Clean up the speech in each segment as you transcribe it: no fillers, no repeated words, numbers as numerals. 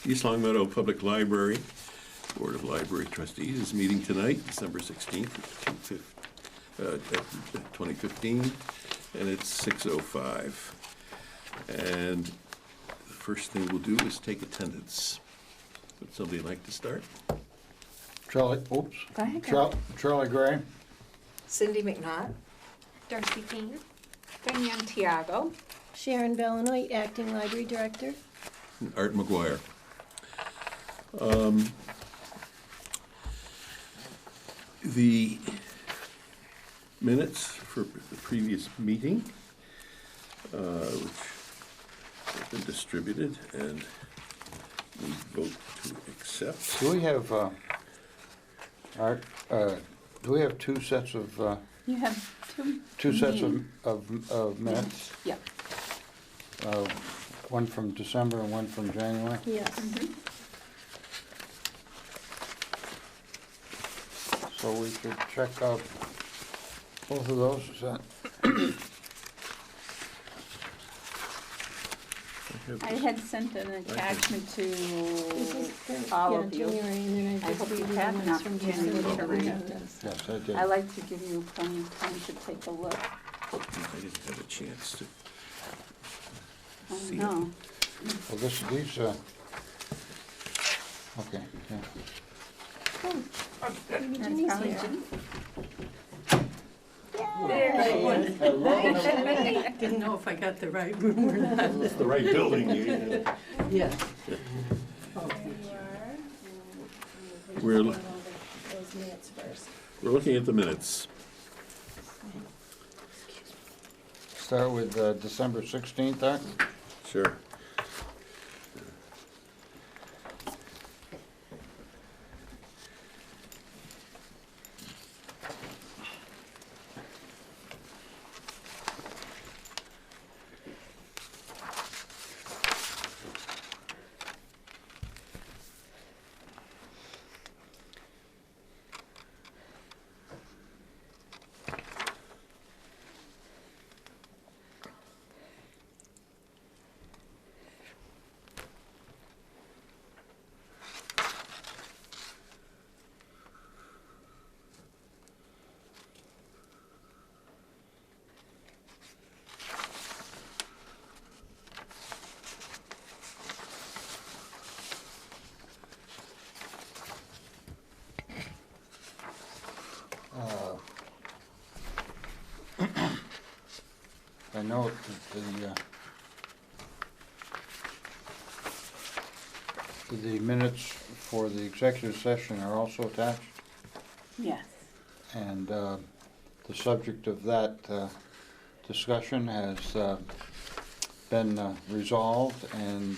East Long Meadow Public Library Board of Library Trustees is meeting tonight, December 16th, 2015, and it's 6:05. And the first thing we'll do is take attendance. Would somebody like to start? Charlie Gray. Cindy McNaught. Darcy Payne. Danielle Tiago. Sharon Bellinoy, Acting Library Director. And Art McGuire. The minutes for the previous meeting, which have been distributed, and we vote to accept. Do we have, Art, do we have two sets of, You have two sets meeting. of minutes? Yeah. One from December and one from January? Yes. So we should check out both of those, is that? I had sent an attachment to This is for, all yeah, of you. January, and then I I just hope you read the have ones enough from January December to that we read have it. done. Yes, I did. I like to give you plenty of time to take a look. I didn't have a chance to Oh, see no. Well, these, okay, yeah. Maybe That's Jenny's probably here. Jenny. Didn't know if I got the right room or not. It's the right building. Yeah. We're, Those minutes first. we're looking at the minutes. Start with December 16th, Art? Sure. I know that the minutes for the executive session are also attached, Yes. and the subject of that discussion has been resolved, and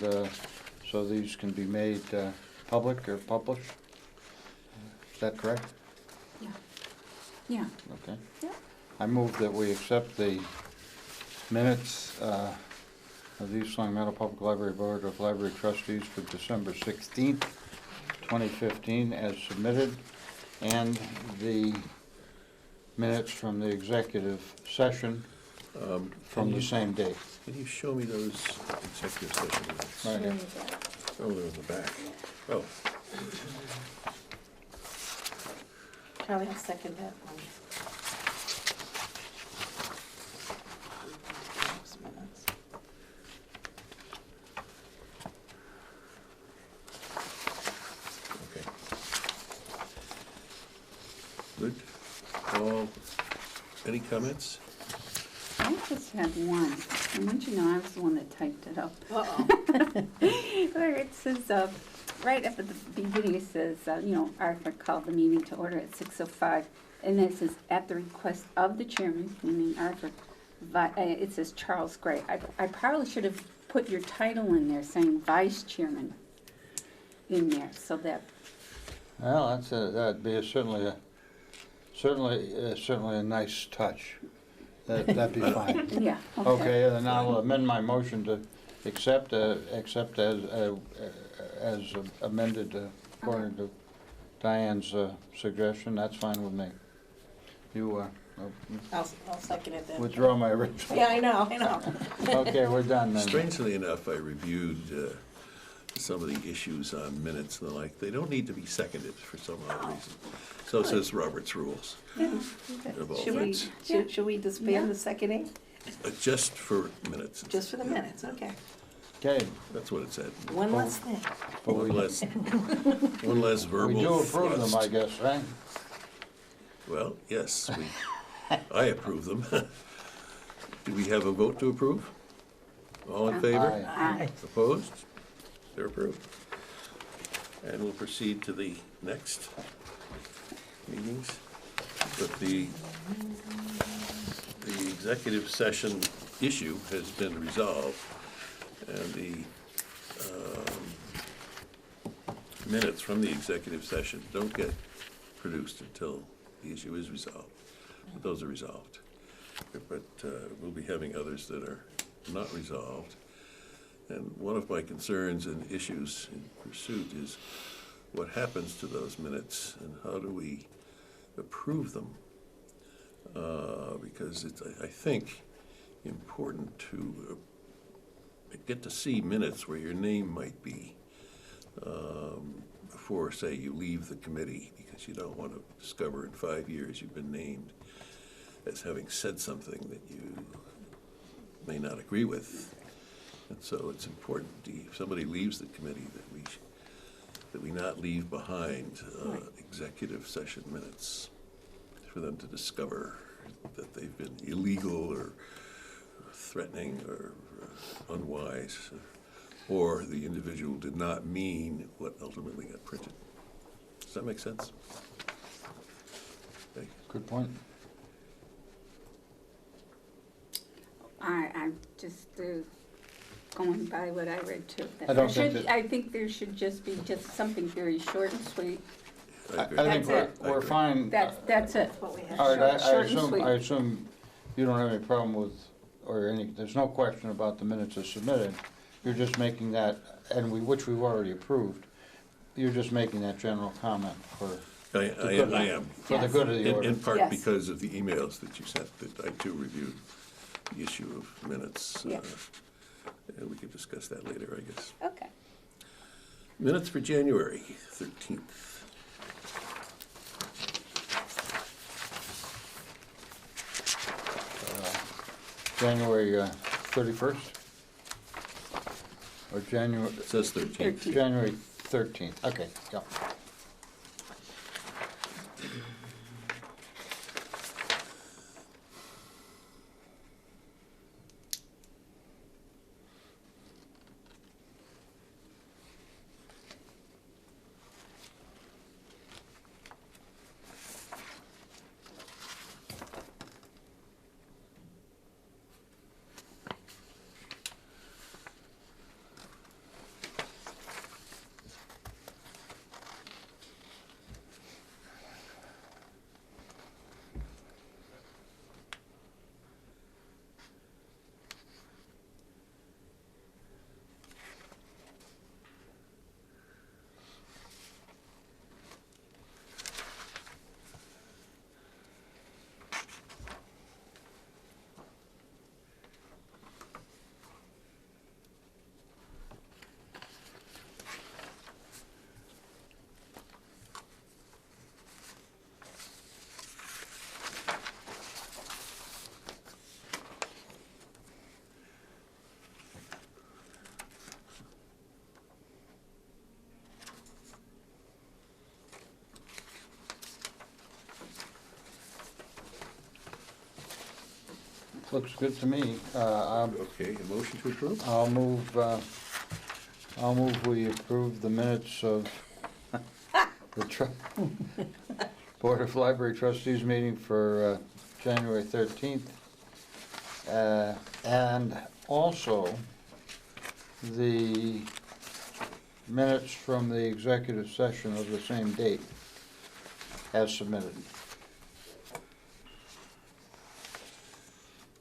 so these can be made public or published. Is that correct? Yeah. Okay. Yeah. I move that we accept the minutes of the East Long Meadow Public Library Board of Library Trustees for December 16th, 2015 as submitted, and the minutes from the executive session from the same date. Can you show me those executive session minutes? Right here. Oh, they're in the back. Oh, Charlie, I'll second that one. okay. Good. All, any comments? I just had one. I want you to know I was the one that typed it up. Uh-oh. Where it says, right up at the beginning, it says, Arthur called the meeting to order at 6:05. And then it says, at the request of the chairman, meaning Arthur, it says Charles Gray. I probably should have put your title in there saying vice chairman in there, so that, Well, that'd be certainly a nice touch. That'd be fine. yeah, Okay, then I'll amend my motion to accept as amended according to Diane's suggestion. That's fine with me. You I'll second it then. withdraw my original. Yeah, I know. Okay, we're done then. Strangely enough, I reviewed some of the issues on minutes and the like, they don't need to be seconded for some odd reason. So says Robert's Rules of all Should we, things. should we disband the seconding? Just for minutes. Just for the minutes, okay. Okay, That's what it said. One less thing. but One we, less, one less we verbal do approve them, thrust. I guess, right? Well, yes, I approve them. Do we have a vote to approve? All in favor? Aye. Opposed? They're approved. And we'll proceed to the next meetings. But the executive session issue has been resolved, and the minutes from the executive session don't get produced until the issue is resolved. But those are resolved. But we'll be having others that are not resolved. And one of my concerns and issues in pursuit is what happens to those minutes and how do we approve them? Because it's, I think, important to get to see minutes where your name might be before, say, you leave the committee, because you don't want to discover in 5 years you've been named as having said something that you may not agree with. And so it's important, if somebody leaves the committee, that we not leave behind executive session minutes for them to discover that they've been illegal or threatening or unwise, or the individual did not mean what ultimately got printed. Does that make sense? Okay. Good point. I'm just going by what I read too. I don't think that- I think there should just be just something very short and sweet. I agree. I think That's we're fine. That's it. What we have. All right, I short and assume, sweet. I assume you don't have any problem with, or any, there's no question about the minutes as submitted. You're just making that, and which we've already approved, you're just making that general comment for I am. for the good of the order. In part Yes. because of the emails that you sent, that I too reviewed the issue of minutes. Yeah. And we could discuss that later, I guess. Okay. Minutes for January 13th. January 31st? Or January, It says 13th. January 13th, okay, yeah. Looks good to me. Okay, a motion to approve? I'll move we approve the minutes of the Board of Library Trustees meeting for January 13th. And also the minutes from the executive session of the same date as submitted.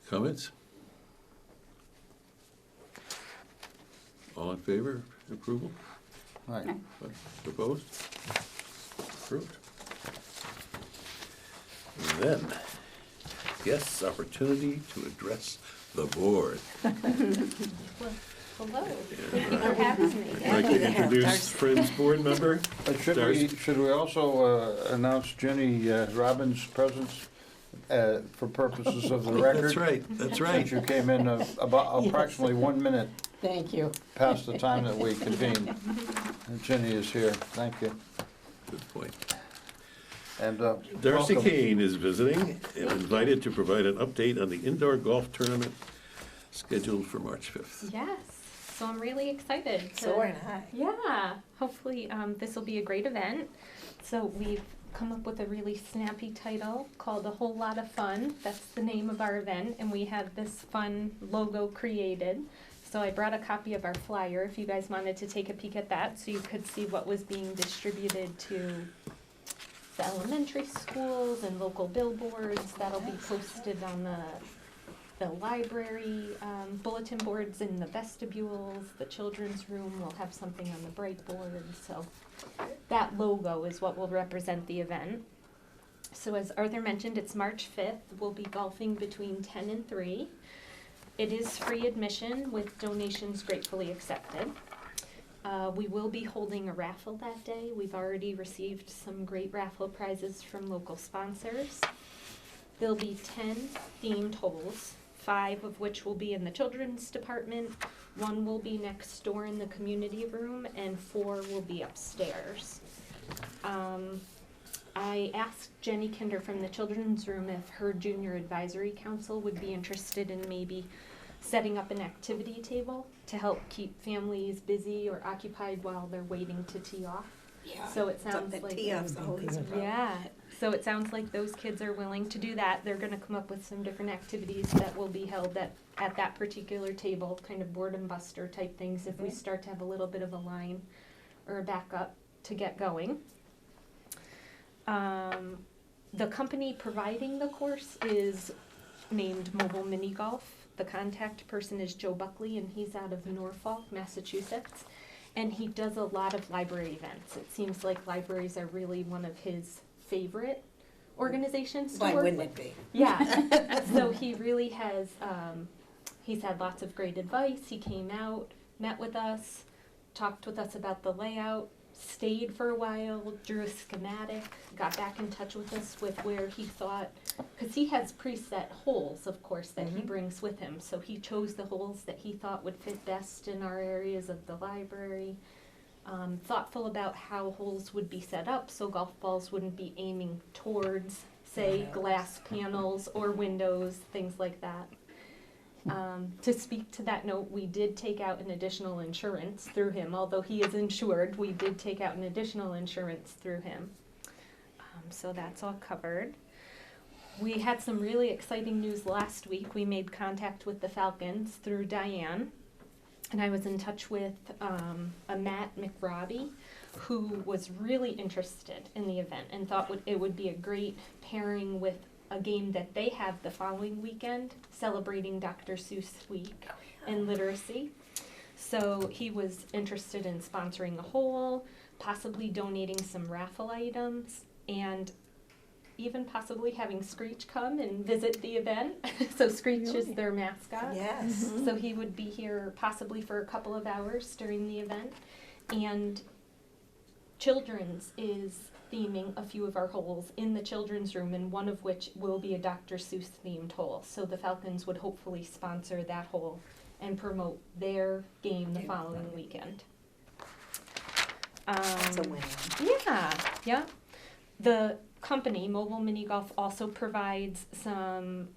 Comments? All in favor of approval? Right. Opposed? Approved. And then, guests' opportunity to address the board. Hello. Thank you for having me. I'd like to introduce Friends Board Member. Should we also announce Jenny Robbins' presence for purposes of the record? That's right, that's right. Since you came in about Yes. approximately 1 minute Thank you. past the time that we convened. And Jenny is here, thank you. Good point. And Darcy welcome. Kane is visiting and invited to provide an update on the indoor golf tournament scheduled for March 5th. Yes, so I'm really excited. So am I. Yeah, hopefully this will be a great event. So we've come up with a really snappy title called A Whole Lot of Fun. That's the name of our event, and we had this fun logo created. So I brought a copy of our flyer if you guys wanted to take a peek at that so you could see what was being distributed to the elementary schools and local billboards. That'll be posted on the library bulletin boards in the vestibules. The children's room will have something on the bright board. So that logo is what will represent the event. So as Arthur mentioned, it's March 5th. We'll be golfing between 10 and 3. It is free admission with donations gratefully accepted. We will be holding a raffle that day. We've already received some great raffle prizes from local sponsors. There'll be 10 themed holes, 5 of which will be in the children's department, 1 will be next door in the community room, and 4 will be upstairs. I asked Jenny Kinder from the children's room if her junior advisory council would be interested in maybe setting up an activity table to help keep families busy or occupied while they're waiting to tee off. Yeah. So it sounds The like tee off's always a problem. yeah, so it sounds like those kids are willing to do that. They're gonna come up with some different activities that will be held at that particular table, kind of boredom buster type things if we start to have a little bit of a line or a backup to get going. The company providing the course is named Mobile Mini Golf. The contact person is Joe Buckley, and he's out of Norfolk, Massachusetts. And he does a lot of library events. It seems like libraries are really one of his favorite organizations to Why work wouldn't with. it be? Yeah, so he really has, he's had lots of great advice. He came out, met with us, talked with us about the layout, stayed for a while, drew a schematic, got back in touch with us with where he thought, because he has preset holes, of course, that he brings with him. So he chose the holes that he thought would fit best in our areas of the library. Thoughtful about how holes would be set up so golf balls wouldn't be aiming towards, say, glass panels or windows, things like that. To speak to that note, we did take out an additional insurance through him. Although he is insured, we did take out an additional insurance through him. So that's all covered. We had some really exciting news last week. We made contact with the Falcons through Diane. And I was in touch with a Matt McRobbie, who was really interested in the event and thought it would be a great pairing with a game that they have the following weekend, celebrating Dr. Seuss Week and literacy. So he was interested in sponsoring a hole, possibly donating some raffle items, and even possibly having Screech come and visit the event. So Screech is their mascot. Yes. So he would be here possibly for a couple of hours during the event. And Children's is theming a few of our holes in the children's room, and one of which will be a Dr. Seuss themed hole. So the Falcons would hopefully sponsor that hole and promote their game the following weekend. It's a win. Yeah. The company, Mobile Mini Golf, also provides some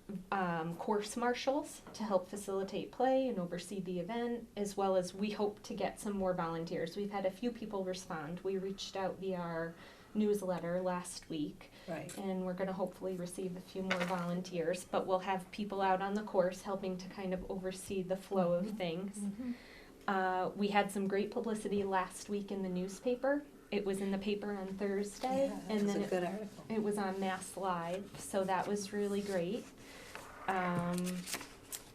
course marshals to help facilitate play and oversee the event, as well as we hope to get some more volunteers. We've had a few people respond. We reached out via our newsletter last week, Right. and we're going to hopefully receive a few more volunteers, but we'll have people out on the course helping to kind of oversee the flow of things. We had some great publicity last week in the newspaper. It was in the paper on Thursday, Yeah, and that's then a good article. it was on Mass Live, so that was really great.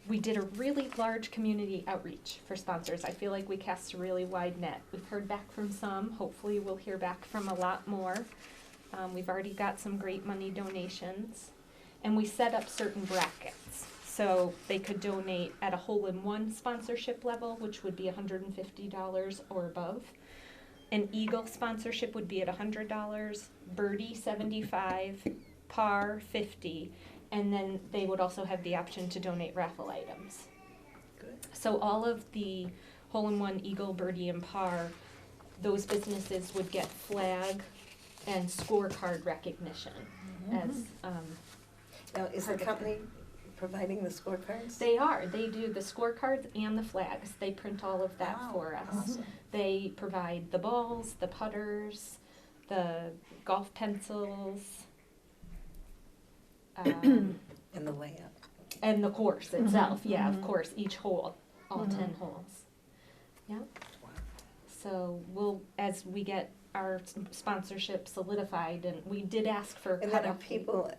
We did a really large community outreach for sponsors. I feel like we cast a really wide net. We've heard back from some. Hopefully we'll hear back from a lot more. We've already got some great money donations. And we set up certain brackets. So they could donate at a hole-in-one sponsorship level, which would be $150 or above. An Eagle sponsorship would be at $100, Birdie $75, Par $50, and then they would also have the option to donate raffle items. Good. So all of the hole-in-one, Eagle, Birdie, and Par, those businesses would get flag and scorecard recognition as, Now, is the company providing the scorecards? they do the scorecards and the flags. They print all of that Wow, for us. awesome. They provide the balls, the putters, the golf pencils, And the layout. and the course itself. Yeah, of course, each hole, all 10 holes. Yeah. So we'll, as we get our sponsorship solidified, and we did ask for a And then are cutoff date. people,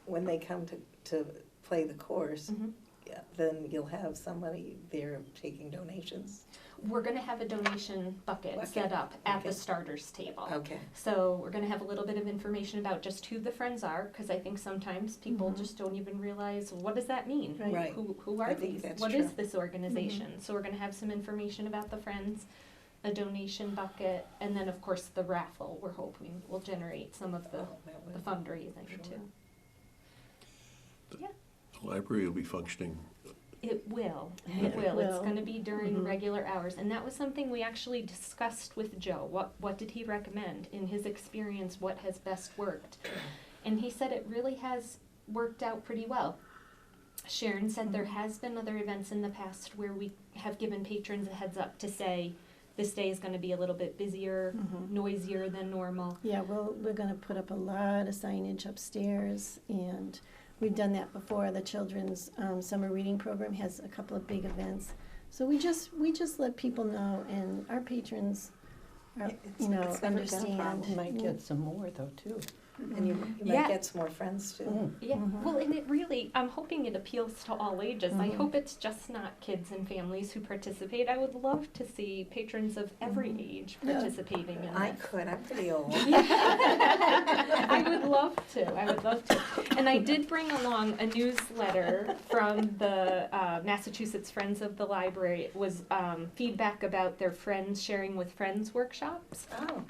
when they come to play the course, Mhm. yeah, then you'll have somebody there taking donations? We're gonna have a donation bucket Okay. set up at the Okay. starters table. Okay. So we're gonna have a little bit of information about just who the friends are, because I think sometimes people just don't even realize, what does that mean? Right. Right. Who I are think these? that's What is true. this organization? So we're gonna have some information about the friends, a donation bucket, and then of course the raffle, we're hoping will generate some of the Oh, that would- fundraising Sure. too. The library will be functioning. It will, Yeah. it will, it's Will. gonna be during Mhm. regular hours, and that was something we actually discussed with Joe, what did he recommend, in his experience, what has best worked? And he said it really has worked out pretty well. Sharon said there has been other events in the past where we have given patrons a heads up to say, this day is gonna be a little bit busier, noisier than normal. Yeah, we're gonna put up a lot of signage upstairs, and we've done that before. The children's summer reading program has a couple of big events. So we just let people know, and our patrons are, It's never been a understand. problem. You might get some more though, too. And you Yeah. might get some more friends too. Yeah, well, and it really, I'm hoping it appeals to all ages. I hope it's just not kids and families who participate. I would love to see patrons of every age participating in I this. could, I'm pretty old. I would love to. And I did bring along a newsletter from the Massachusetts Friends of the Library. It was feedback about their Friends Sharing with Friends workshops. Oh,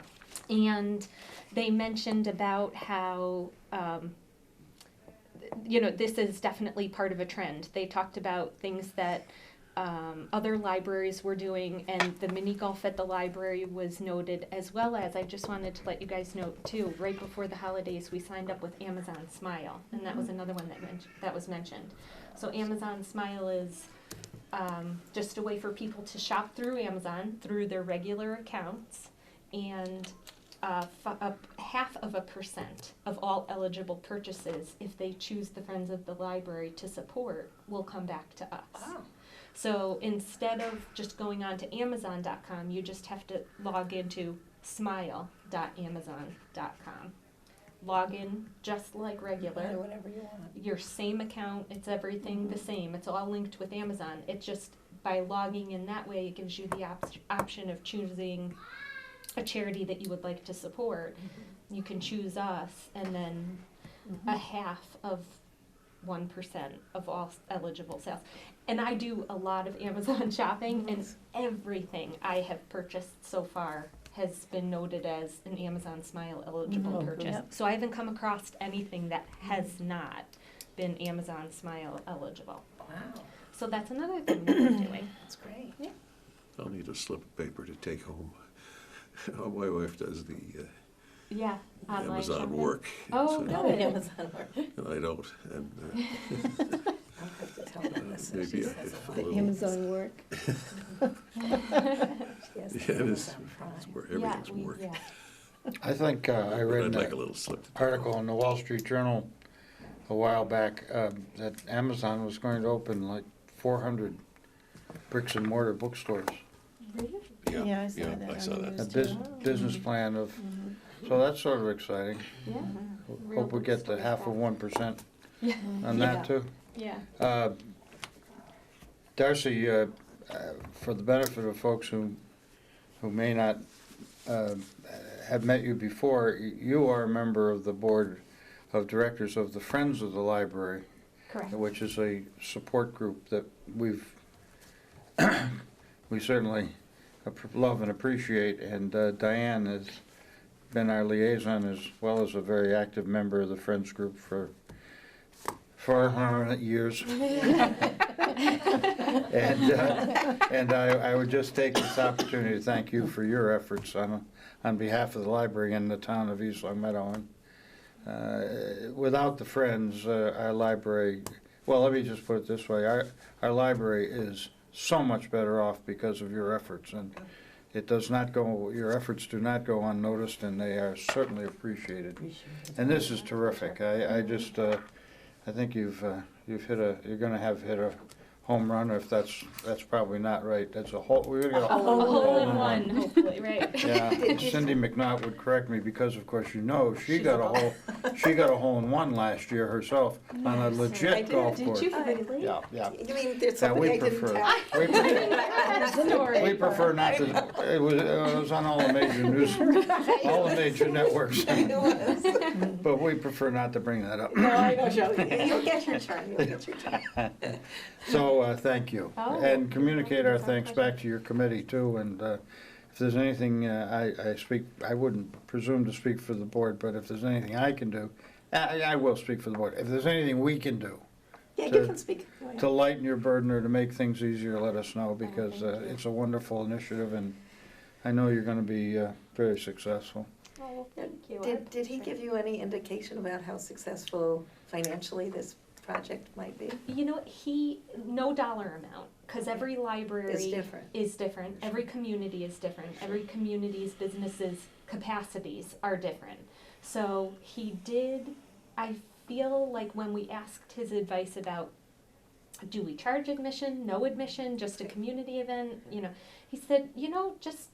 And they mentioned about how, this is definitely part of a trend. They talked about things that other libraries were doing, and the mini golf at the library was noted, as well as, I just wanted to let you guys know too, right before the holidays, we signed up with Amazon Smile, and that was another one that was mentioned. So Amazon Smile is just a way for people to shop through Amazon, through their regular accounts, and 0.5% of all eligible purchases, if they choose the Friends of the Library to support, will come back to us. wow. So instead of just going on to Amazon.com, you just have to log into smile.amazon.com. Log in just like Buy regular. whatever you want. Your same account, it's everything the same. It's all linked with Amazon. It just, by logging in that way, it gives you the option of choosing a charity that you would like to support. You can choose us, and then a half of 1% of all eligible sales. And I do a lot of Amazon shopping, and everything I have purchased so far has been noted as an Amazon Smile eligible purchase. Yep. So I haven't come across anything that has not been Amazon Smile eligible. Wow, So that's another thing that we're doing. that's great. I'll need a slip of paper to take home. My wife does the Yeah, online Amazon shopping. work. Oh, so- good. Amazon work. And I don't, and I'll have to tell them this. maybe She I- says if a a lot. little- Amazon work. She has yeah, it is, Amazon Prime. it's where Yeah, everything's we, working. yeah. I think I But read I'd like that a little slip. to take article home. in the Wall Street Journal a while back that Amazon was going to open like 400 bricks and mortar bookstores. Really? Yeah, I saw that I on saw the that. news. A too. business plan of, so that's sort of exciting. Yeah. Real Hope we get the bookstores half of back. 1% Yeah. on Yeah. that too. Yeah. Darcy, for the benefit of folks who may not have met you before, you are a member of the board of directors of the Friends of the Library. Correct. which is a support group that we certainly love and appreciate, and Diane has been our liaison as well as a very active member of the Friends Group for years. And I would just take this opportunity to thank you for your efforts on behalf of the library and the town of East Long Meadow. And without the Friends, our library, well, let me just put it this way, our library is so much better off because of your efforts, and it does not go, your efforts do not go unnoticed, and they are certainly appreciated. And this is terrific. I just, I think you've hit you're gonna hit a home run, if that's probably not right. That's we're gonna get A hole in one, hopefully, right? Yeah, Cindy McNaught would correct me because, of course, you know, she got a hole in one last year herself on a legit golf course. Did you really? Yeah, yeah. You mean there's Yeah, something we I didn't prefer, tell? we prefer not to, it was on all the major news, all the major networks. But we prefer not to bring that up. No, I know, Shelley. You'll get your turn, you'll get your turn. So, thank you. Oh, And communicate our it's our thanks pleasure. back to your committee too, and if there's anything, I wouldn't presume to speak for the board, but if there's anything I can do, I will speak for the board. If there's anything we can do Yeah, To- you can speak. Go ahead. to lighten your burden or to make things easier, let us know, because thank you. it's a wonderful initiative, and I know you're gonna be very successful. Oh, well, thank you. Did he give you any indication about how successful financially this project might be? You know, no dollar amount, because every library It's different. is different. Every community is different. Every community's businesses' capacities are different. So I feel like when we asked his advice about, do we charge admission, no admission, just a community event, he said, just,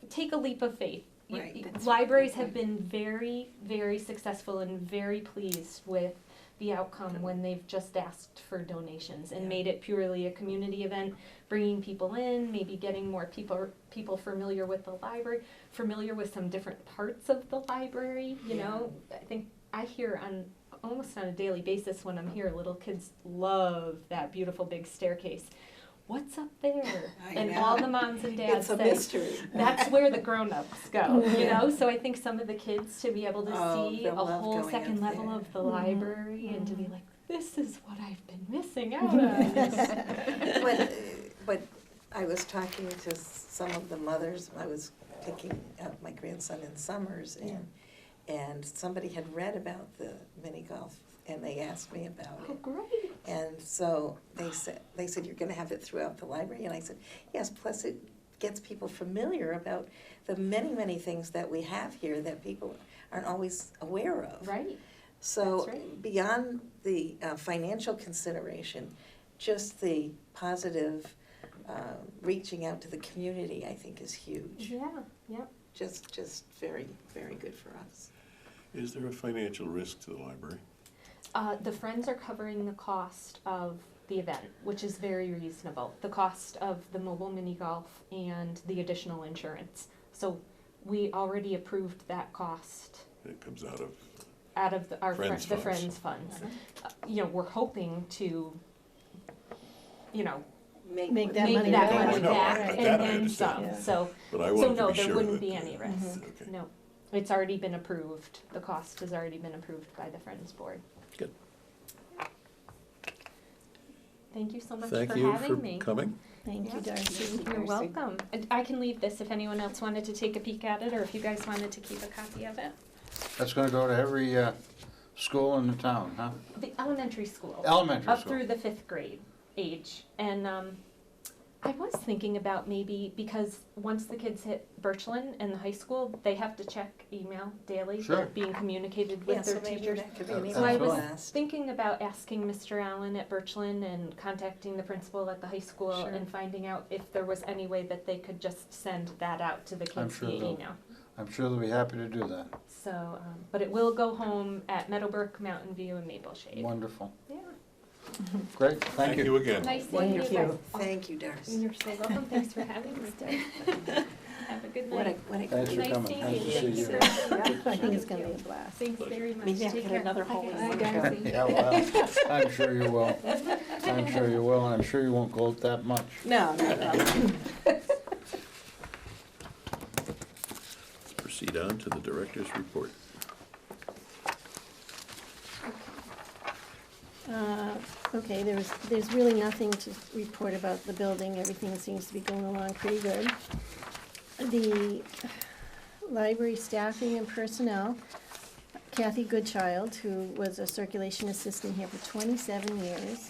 take a leap of faith. Right, that's Libraries right. have been very, very successful and very pleased with the outcome when they've just asked for donations and Yeah. made it purely a community event, bringing people in, maybe getting more people familiar with the library, familiar with some different parts of the library, know. I think I hear almost on a daily basis when I'm here, little kids love that beautiful big staircase. What's up there? I And know. all the moms and dads It's a say, mystery. that's where the grown-ups go, So I think some of the kids to be able to Oh, see they'll a love whole going second up level there. of the library and to be like, this is what I've been missing out on. But I was talking to some of the mothers, I was picking up my grandson in summers, and somebody had read about the mini golf, and they asked me about Oh, it. great. And so they said, you're gonna have it throughout the library, and I said, yes, plus it gets people familiar about the many, many things that we have here that people aren't always aware of. Right. So That's right. beyond the financial consideration, just the positive reaching out to the community, I think, is huge. Yeah. Just very, very good for us. Is there a financial risk to the library? The Friends are covering the cost of the event, which is very reasonable. The cost of the mobile mini golf and the additional insurance. So we already approved that cost It comes out of, out of our Friends the funds. Friends funds. We're hoping to, Make that make money that back. money Oh, I know. back That and I then understand. some. So but I so wanted no, to be there sure wouldn't that- be any risk. Okay. No, it's already been approved. The cost has already been approved by the Friends Board. Good. Thank you so much Thank for you having for me. coming. Thank you, Darcy. You're Darcy. welcome. And I can leave this if anyone else wanted to take a peek at it, or if you guys wanted to keep a copy of it. That's gonna go to every school in the town, huh? The elementary school. Elementary Up school. through the 5th grade age. And I was thinking about maybe, because once the kids hit Birchland and the high school, they have to check email daily. Sure. They're being communicated with Yeah, so their maybe teachers. that could be an So I email was blast. thinking about asking Mr. Allen at Birchland and contacting the principal at the high school Sure. and finding out if there was any way that they could just send that out to the I'm kids sure via they'll- email. I'm sure they'll be happy to do that. So, but it will go home at Meadowbrook, Mountain View, and Maple Shade. Wonderful. Yeah. Great, thank you. again. Nice seeing you Wonderful. guys. Thank you, Darcy. You're so welcome. Thanks for having me. Have a good What a, night. what a Thanks for great. Nice coming. seeing Nice you. to see Thank you. you very much. I think it's gonna be a blast. Thanks very much. Maybe I'll Take get care. another hole in one Hi, cup. Darcy. Yeah, well, I'm sure you will. I'm sure you will, and I'm sure you won't gloat that much. No, no. Proceed on to the director's report. Okay, there's really nothing to report about the building. Everything seems to be going along pretty good. The library staffing and personnel, Kathy Goodchild, who was a circulation assistant here for 27 years,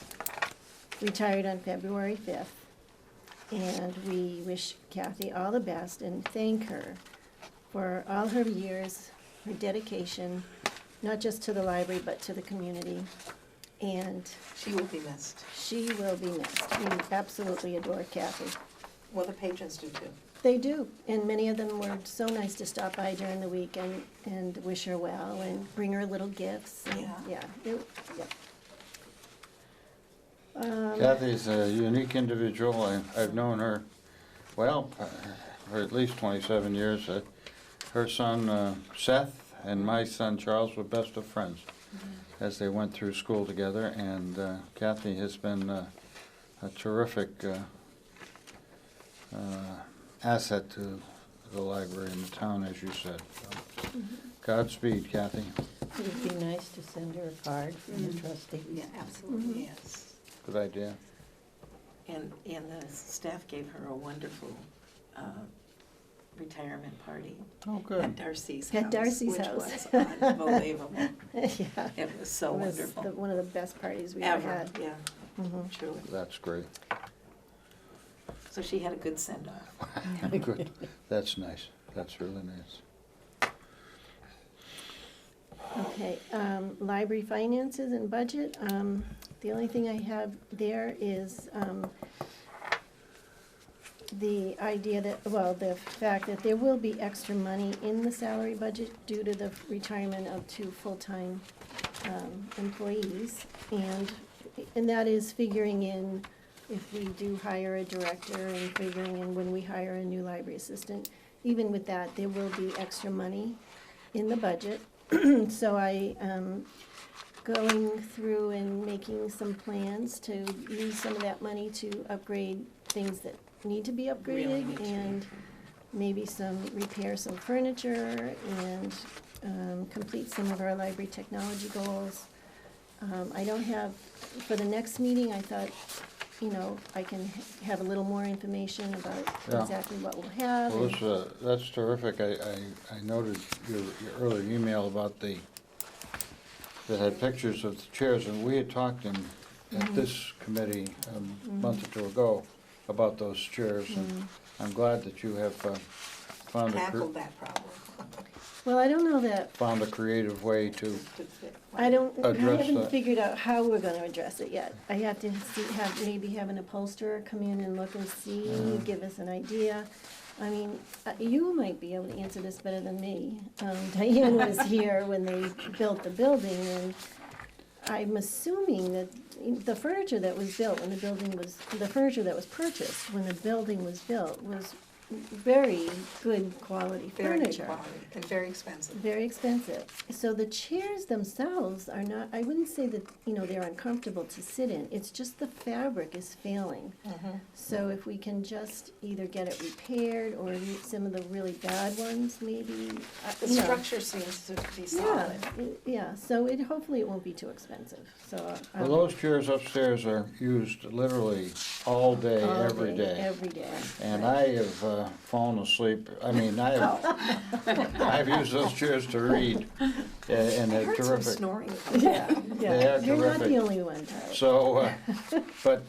retired on February 5th. And we wish Kathy all the best and thank her for all her years, her dedication, not just to the library, but to the community. And She will be missed. she will be missed. We absolutely adore Kathy. Well, the patrons do too. They do, and many of them were so nice to stop by during the week and wish her well and bring her little gifts. And, Yeah. yeah. Kathy's a unique individual. I've known her, well, for at least 27 years. Her son Seth and my son Charles were best of friends as they went through school together, and Kathy has been a terrific asset to the library and the town, as you said. So, Godspeed, Kathy. It would be nice to send her a card from the trustees. Yeah, absolutely, yes. Good idea. And the staff gave her a wonderful retirement party Oh, at good. Darcy's house. At Darcy's which house. was unbelievable. Yeah. It was so It was wonderful. one of the best parties we ever Ever, had. yeah, Mhm. truly. That's great. So she had a good send-off. Good. That's nice. That's really nice. Okay, library finances and budget, the only thing I have there is, the idea that, well, the fact that there will be extra money in the salary budget due to the retirement of 2 full-time, employees, and that is figuring in if we do hire a director and figuring in when we hire a new library assistant. Even with that, there will be extra money in the budget. So I am going through and making some plans to use some of that money to upgrade things that need to be Really upgraded need to. and maybe repair some furniture and complete some of our library technology goals. I don't have, for the next meeting, I thought, I can have a little more information about Yeah. exactly what we'll have. Well, and- that's terrific. I noted your earlier email about that had pictures of the chairs, and we had talked at this committee a month or two ago about those chairs, and I'm glad that you have found Tackled that problem. Well, I don't know that, found a creative way to, To fit. I Address haven't that. figured out how we're gonna address it yet. I have to maybe have an upholsterer come in and look and see, give us an idea. I mean, you might be able to answer this better than me. Diane was here when they built the building, and I'm assuming that the furniture that was built when the furniture that was purchased when the building was built was very good quality Very good furniture. quality and very expensive. Very expensive. So the chairs themselves are not, I wouldn't say that, they're uncomfortable to sit in. It's just the fabric is failing. So if we can just either get it repaired or some of the really bad ones, maybe. The structure seems to be Yeah, solid. yeah, so hopefully it won't be too expensive, so. well, those chairs upstairs are used literally all day, every day. Every day. And I have fallen asleep. I mean, I've used those chairs to read, and I they're heard some terrific. snoring. Yeah, They yeah. are You're not terrific. the only one, Tyler. So, but,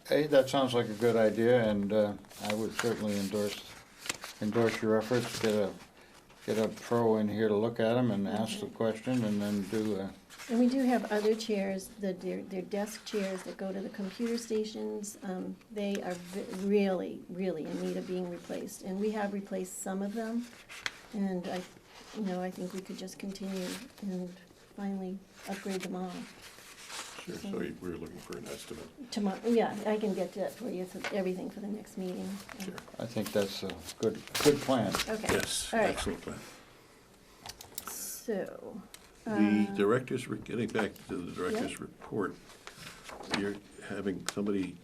hey, that sounds like a good idea, and I would certainly endorse your efforts. Get a pro in here to look at them and ask the question, and then do. And we do have other chairs, they're desk chairs that go to the computer stations. They are really, really in need of being replaced. And we have replaced some of them. And I think we could just continue and finally upgrade them all. Sure, so we're looking for an estimate. Tomorrow, yeah, I can get that for you, so everything for the next meeting. Sure. I think that's a good plan. Okay. Yes, All right. excellent plan. So. The directors, getting back to the director's Yeah. report, you're having somebody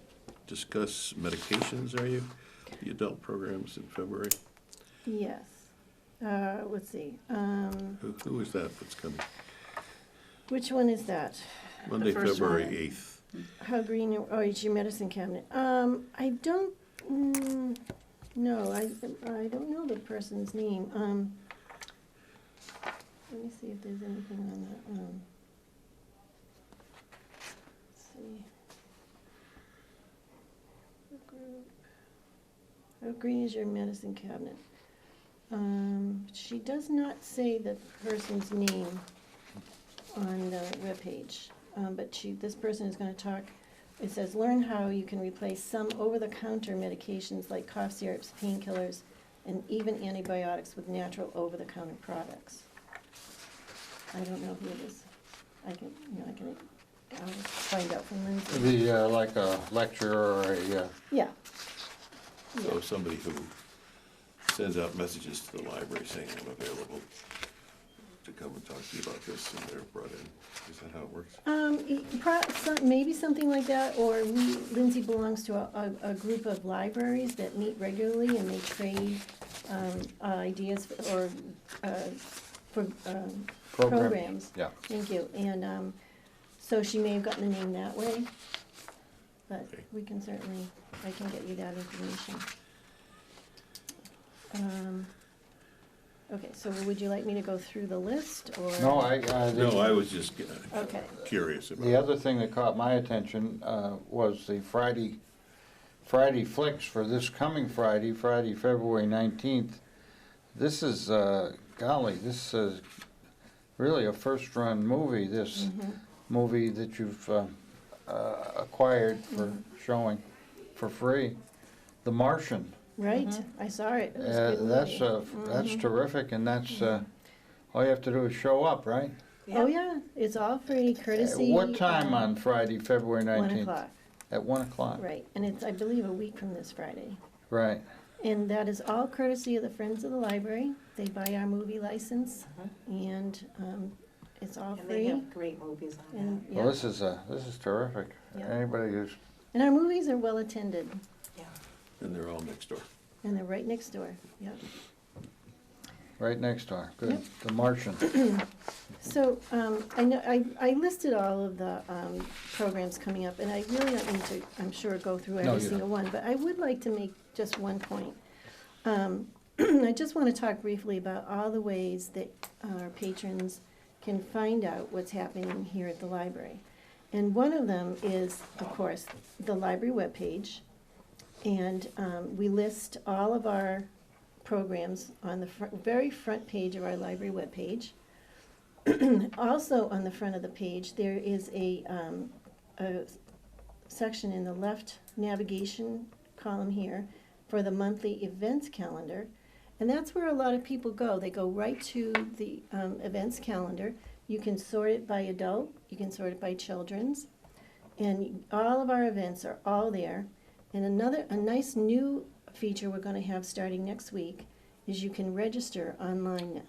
discuss medications, are you? The adult programs in February? Yes. Let's see. Who is that that's coming? Which one is that? Monday, first February one. 8th. How green, oh, it's your medicine cabinet. I don't, no, I don't know the person's name. Let me see if there's anything on that. Let's see. What group? How green is your medicine cabinet? She does not say the person's name on the webpage, but this person is gonna talk, it says, learn how you can replace some over-the-counter medications like cough syrups, painkillers, and even antibiotics with natural over-the-counter products. I don't know who it is. I'll find out from Lindsay. Like a lecture or a, Yeah. So somebody who sends out messages to the library saying, I'm available to come and talk to you about this, and they're brought in. Is that how it works? Maybe something like that, or Lindsay belongs to a group of libraries that meet regularly and they trade ideas for programs. yeah. Thank you. And so she may have gotten the name that way, but Okay. we can certainly, I can get you that information. Okay, so would you like me to go through the list, or? No, No, I was just Okay. curious about the other thing that caught my attention was the Friday flicks for this coming Friday, February 19th. This is, golly, this is really a first-run movie, this movie that you've acquired for showing for free, The Martian. Right, I saw it. It was a good movie. That's terrific, and that's, all you have to do is show up, right? Oh, yeah, it's all free courtesy. What time on Friday, February 19th? 1 o'clock, At 1 o'clock? right, and it's, I believe, a week from this Friday. Right. And that is all courtesy of the Friends of the Library. They buy our movie license, and it's all And they free. have great movies on And, that. Well, yeah, this is terrific. Yeah. Anybody who's, and our movies are well attended, Yeah. And they're all next door. and they're right next door, yeah. right next door, good. Yep. The Martian. So, I know, I listed all of the programs coming up, and I really don't need to, I'm sure, go through No, every you single one, but I would like to make just one point. I just want to talk briefly about all the ways that our patrons can find out what's happening here at the library. And one of them is, of course, the library webpage, and we list all of our programs on the very front page of our library webpage. Also on the front of the page, there is a section in the left navigation column here for the monthly events calendar. And that's where a lot of people go. They go right to the events calendar. You can sort it by adult, you can sort it by children's, and all of our events are all there. And a nice new feature we're gonna have starting next week is you can register online now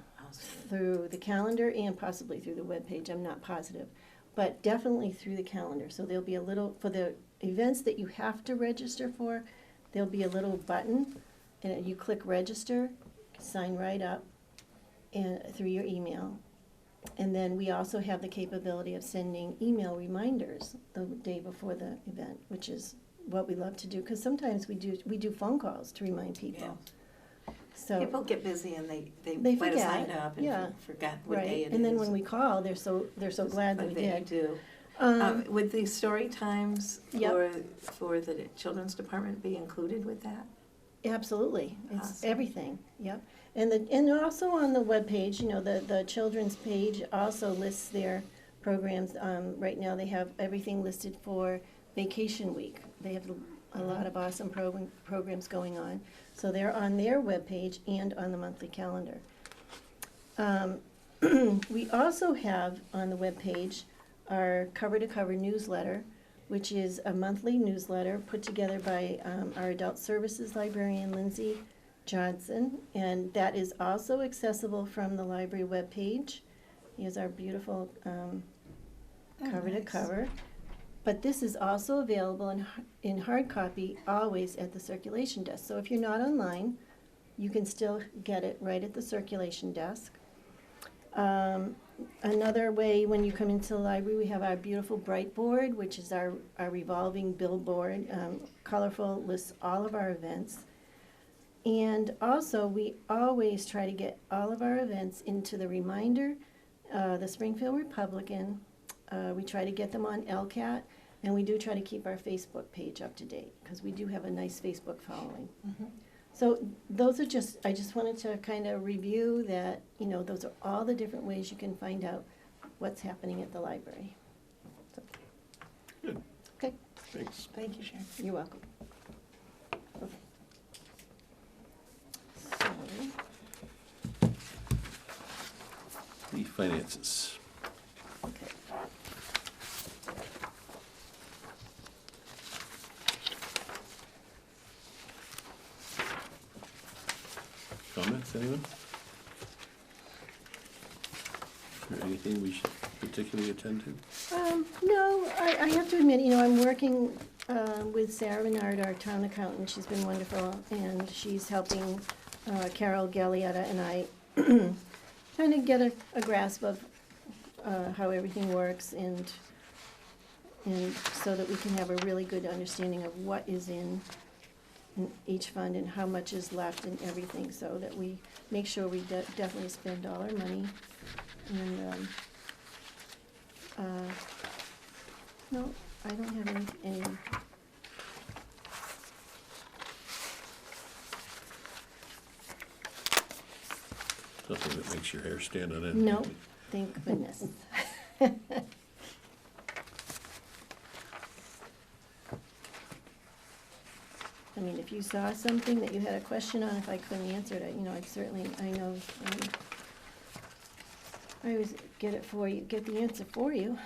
through the calendar and possibly through the webpage, I'm not positive, but definitely through the calendar. So there'll be a little, for the events that you have to register for, there'll be a little button, and you click register, sign right up, and through your email. And then we also have the capability of sending email reminders the day before the event, which is what we love to do, because sometimes we do phone calls to remind people. So, People get busy and they They might have signed forget, up and yeah. forgot what day right, it is. and then when we call, they're so glad that we But they did. do. Would the story times Yep. for the children's department be included with that? Absolutely, it's Awesome. everything, yep. And also on the webpage, you know, the children's page also lists their programs. Right now, they have everything listed for vacation week. They have a lot of awesome programs going on. So they're on their webpage and on the monthly calendar. We also have on the webpage our cover-to-cover newsletter, which is a monthly newsletter put together by our adult services librarian, Lindsay Johnson, and that is also accessible from the library webpage. Here's our beautiful cover-to-cover. But this is also available in hard copy, always at the circulation desk. So if you're not online, you can still get it right at the circulation desk. Another way, when you come into the library, we have our beautiful bright board, which is our revolving billboard, colorful, lists all of our events. And also, we always try to get all of our events into the Reminder, the Springfield Republican. We try to get them on LCAT, and we do try to keep our Facebook page up to date, because we do have a nice Facebook following. So those are I just wanted to kind of review that, those are all the different ways you can find out what's happening at the library. So, Good. okay, Thanks. Thank you, Sharon. you're welcome. Okay. So, The finances. okay. Comments, anyone? Is there anything we should particularly attend to? No, I have to admit, I'm working with Sarah Bernard, our town accountant. She's been wonderful, and she's helping Carol Gallietta and I kind of get a grasp of how everything works, and so that we can have a really good understanding of what is in each fund and how much is left and everything, so that we make sure we definitely spend all our money. And no, I don't have any. Something that makes your hair stand on end? No, thank goodness. I mean, if you saw something that you had a question on, if I couldn't answer it, I'd certainly, I know, I always get the answer for you.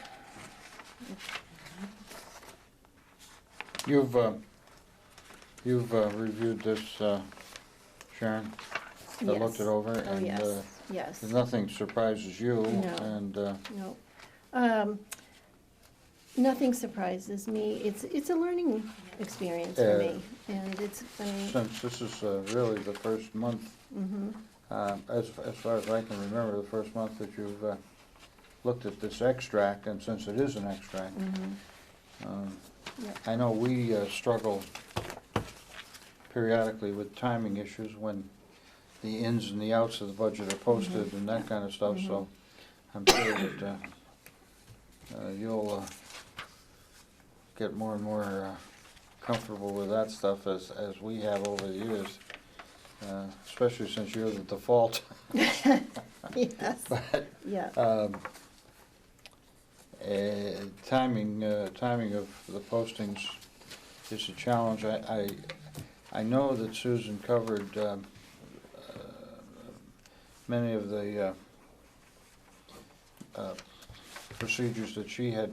You've reviewed this, Sharon? I looked Yes. it over, Oh, and yes. nothing surprises you, No. and No. Nothing surprises me. It's a learning experience for me, and since this is really the first month, mhm, as far as I can remember, the first month that you've looked at this extract, and since it is an extract, mhm, yeah. I know we struggle periodically with timing issues when the ins and the outs of the budget are posted and that kind of stuff, so I'm sure that you'll get more and more comfortable with that stuff as we have over the years, especially since you're the default. Yes, But yeah. timing of the postings is a challenge. I know that Susan covered many of the procedures that she had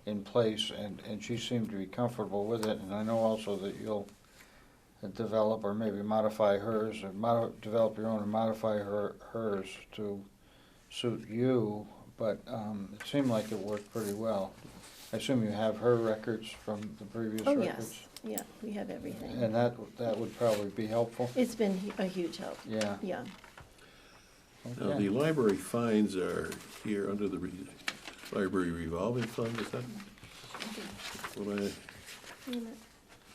in place, and she seemed to be comfortable with it, and I know also that you'll develop or maybe modify hers, or develop your own and modify hers to suit you, but it seemed like it worked pretty well. I assume you have her records from the previous Oh, records? yes, yeah, we have everything. And that would probably be helpful? It's been a huge help, Yeah. yeah. Now, Okay. the library fines are here under the library revolving fund, is that what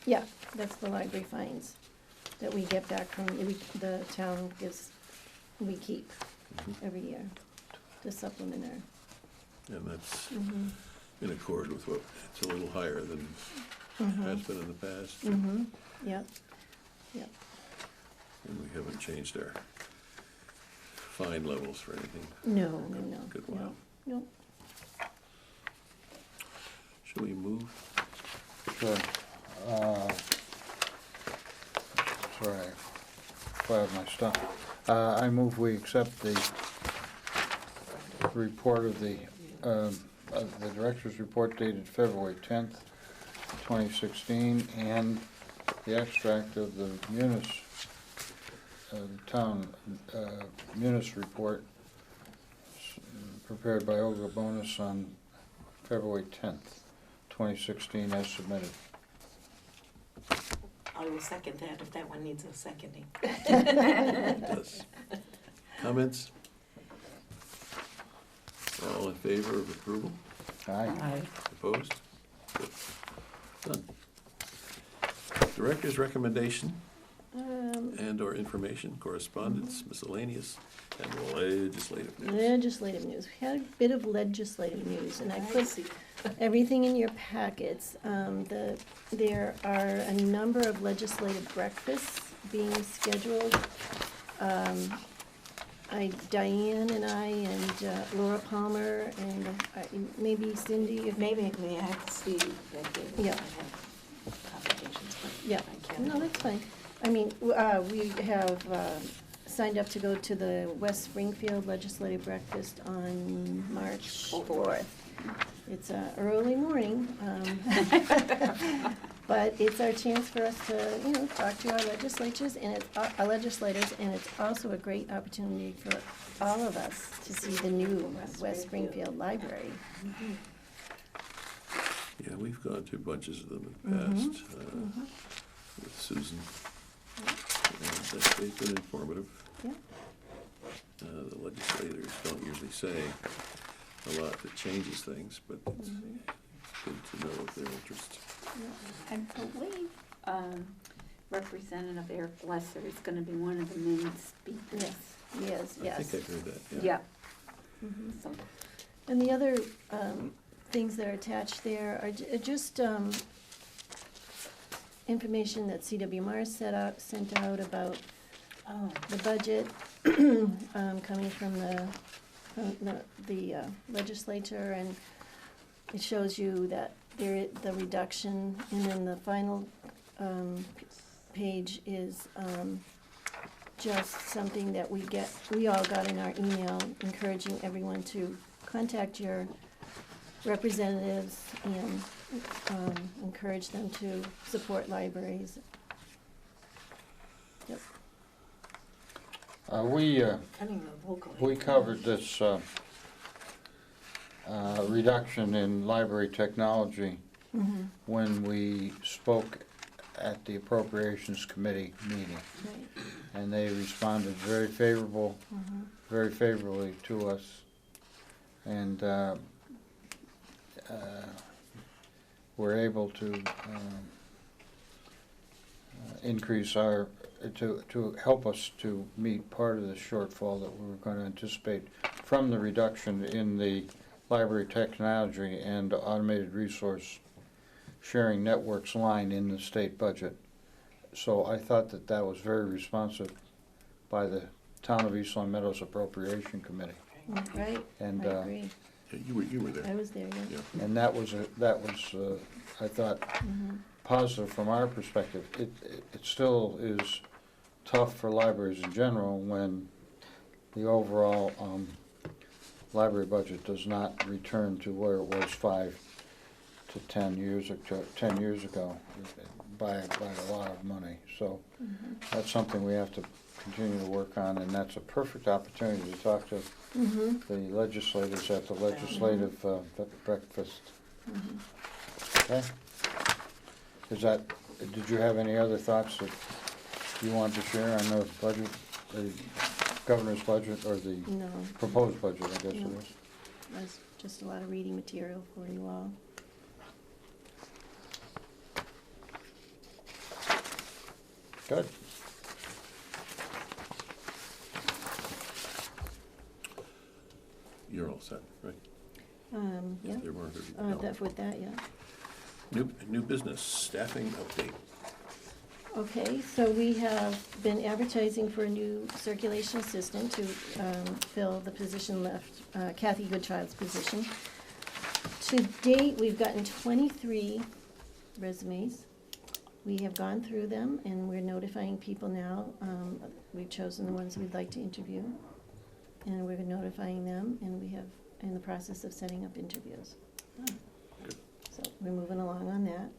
Yeah, that's the library fines that we get back from, the town we keep every year to supplement our. and that's Mhm. in accord with what, it's a little higher than it has been in the past, Mhm. Yep. Yep. and we haven't changed our fine levels for anything. No, no. Good while. No. Shall we move? Sure. Sorry, I filed my stuff. I move we accept the report of the the director's report dated February 10th, 2016, and the extract of the town munis report prepared by Olga Bonus on February 10th, 2016, as submitted. I will second that if that one needs a seconding. It does. Comments? All in favor of approval? Aye. Opposed? Good. Done. Director's recommendation and/or information, correspondence, miscellaneous, and legislative news. Legislative news. We had a bit of legislative news, and I put everything in your packets. There are a number of legislative breakfasts being scheduled. Diane and I and Laura Palmer and maybe Cindy, if Maybe we have to see that they Yeah. have complications, but yeah, I can't. no, that's fine. I mean, we have signed up to go to the West Springfield Legislative Breakfast on March 4th. It's early morning, but it's our chance for us to, talk to our legislators and our legislators, and it's also a great opportunity for all of us to see the new West Springfield Library. Yeah, we've gone to bunches of them in the past with Susan. And they've been informative. Yeah. The legislators don't usually say a lot that changes things, but it's good to know of their interest. I believe Representative Eric Lesser is going to be one of the main speakers. Yes, I yes. think I've heard that, yeah. Yeah. Mhm. So, And the other things that are attached there are just information that CWMR sent out about the budget coming from the legislature, and it shows you that the reduction, and then the final page is just something that we all got in our email, encouraging everyone to contact your representatives and encourage them to support libraries. Yep. Cutting the vocal. We covered this reduction in library technology Mhm. when we spoke at the Appropriations Committee meeting, Right. and they responded very favorably to us, and we're able to increase to help us to meet part of the shortfall that we were going to anticipate from the reduction in the library technology and automated resource sharing networks line in the state budget. So I thought that was very responsive by the Town of East Long Meadows Appropriation Committee. Right, And, I agree. Yeah, you were there. I was there, yeah. Yeah. and that was I thought, Mhm. positive from our perspective. It still is tough for libraries in general when the overall library budget does not return to where it was 5 to 10 years ago by a lot of money. So that's something we have to continue to work on, and that's a perfect opportunity to talk to Mhm. the legislators at the legislative breakfast. Okay? Did you have any other thoughts that you wanted to share on the budget, the governor's budget, or the No, proposed budget, I guess it No. is? that's just a lot of reading material for you all. Good. You're all set, right? Yeah, There weren't any- no. with that, yeah. New business, staffing update. Okay, so we have been advertising for a new circulation assistant to fill the position left, Kathy Goodchild's position. To date, we've gotten 23 resumes. We have gone through them, and we're notifying people now. We've chosen the ones we'd like to interview, and we're notifying them, and we have in the process of setting up interviews. Good. So we're moving along on that.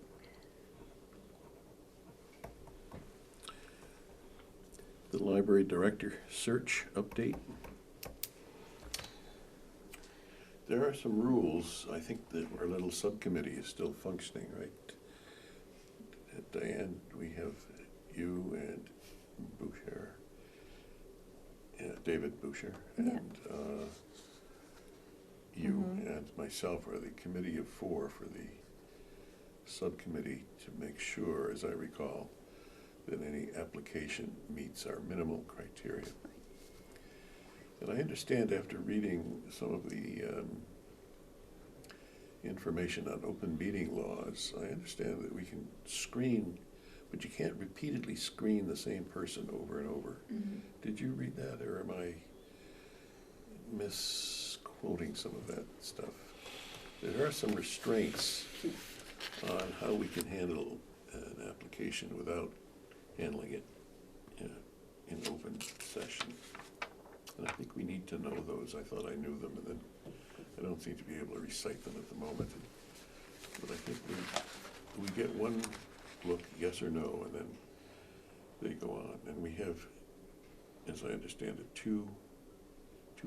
The library director search update. There are some rules. I think that our little subcommittee is still functioning, right? Diane, we have you and Boucher, David Boucher, Yeah. and you and myself are the committee of 4 for the subcommittee to make sure, as I recall, that any application meets our minimal criteria. And I understand after reading some of the information on open meeting laws, I understand that we can screen, but you can't repeatedly screen the same person over and over. Mhm. Did you read that, or am I misquoting some of that stuff? There are some restraints on how we can handle an application without handling it in open session. And I think we need to know those. I thought I knew them, and then I don't seem to be able to recite them at the moment. But I think we get one look, yes or no, and then they go on. And we have, as I understand it, two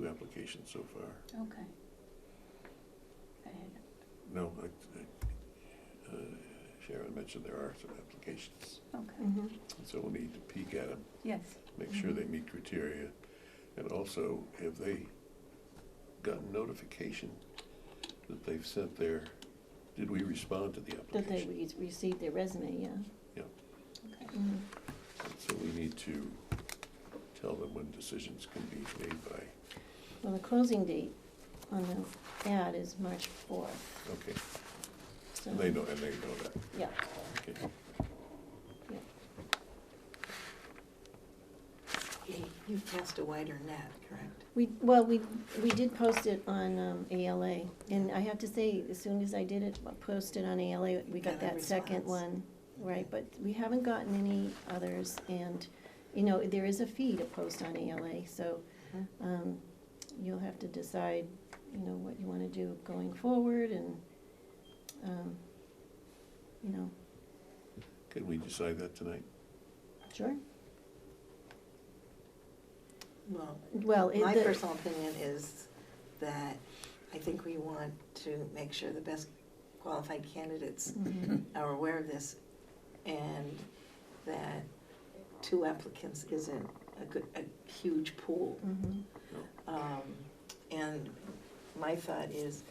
applications so far. Okay. No, Sharon mentioned there are some applications. Okay, Mhm. So we'll need to peek at them, yes. make sure they meet criteria. And also, have they gotten notification that they've sent their, did we respond to the That they application? received their resume, yeah. Yeah, Okay. Mhm. so we need to tell them when decisions can be made by, Well, the closing date on the ad is March 4th, okay, so. and they know that, Yeah, okay. yeah. You've cast a wider net, correct? We did post it on ALA, and I have to say, as soon as I did it, post it on ALA, we got Got a that second response. one, right? But we haven't gotten any others, and, you know, there is a fee to post on ALA, so you'll have to decide, you know, what you want to do going forward, and, you know, Can we decide that tonight? sure. Well, Well, my personal opinion is that I think we want to make sure the best qualified candidates Mhm. are aware of this, and that 2 applicants isn't a huge pool. Mhm. And my thought is,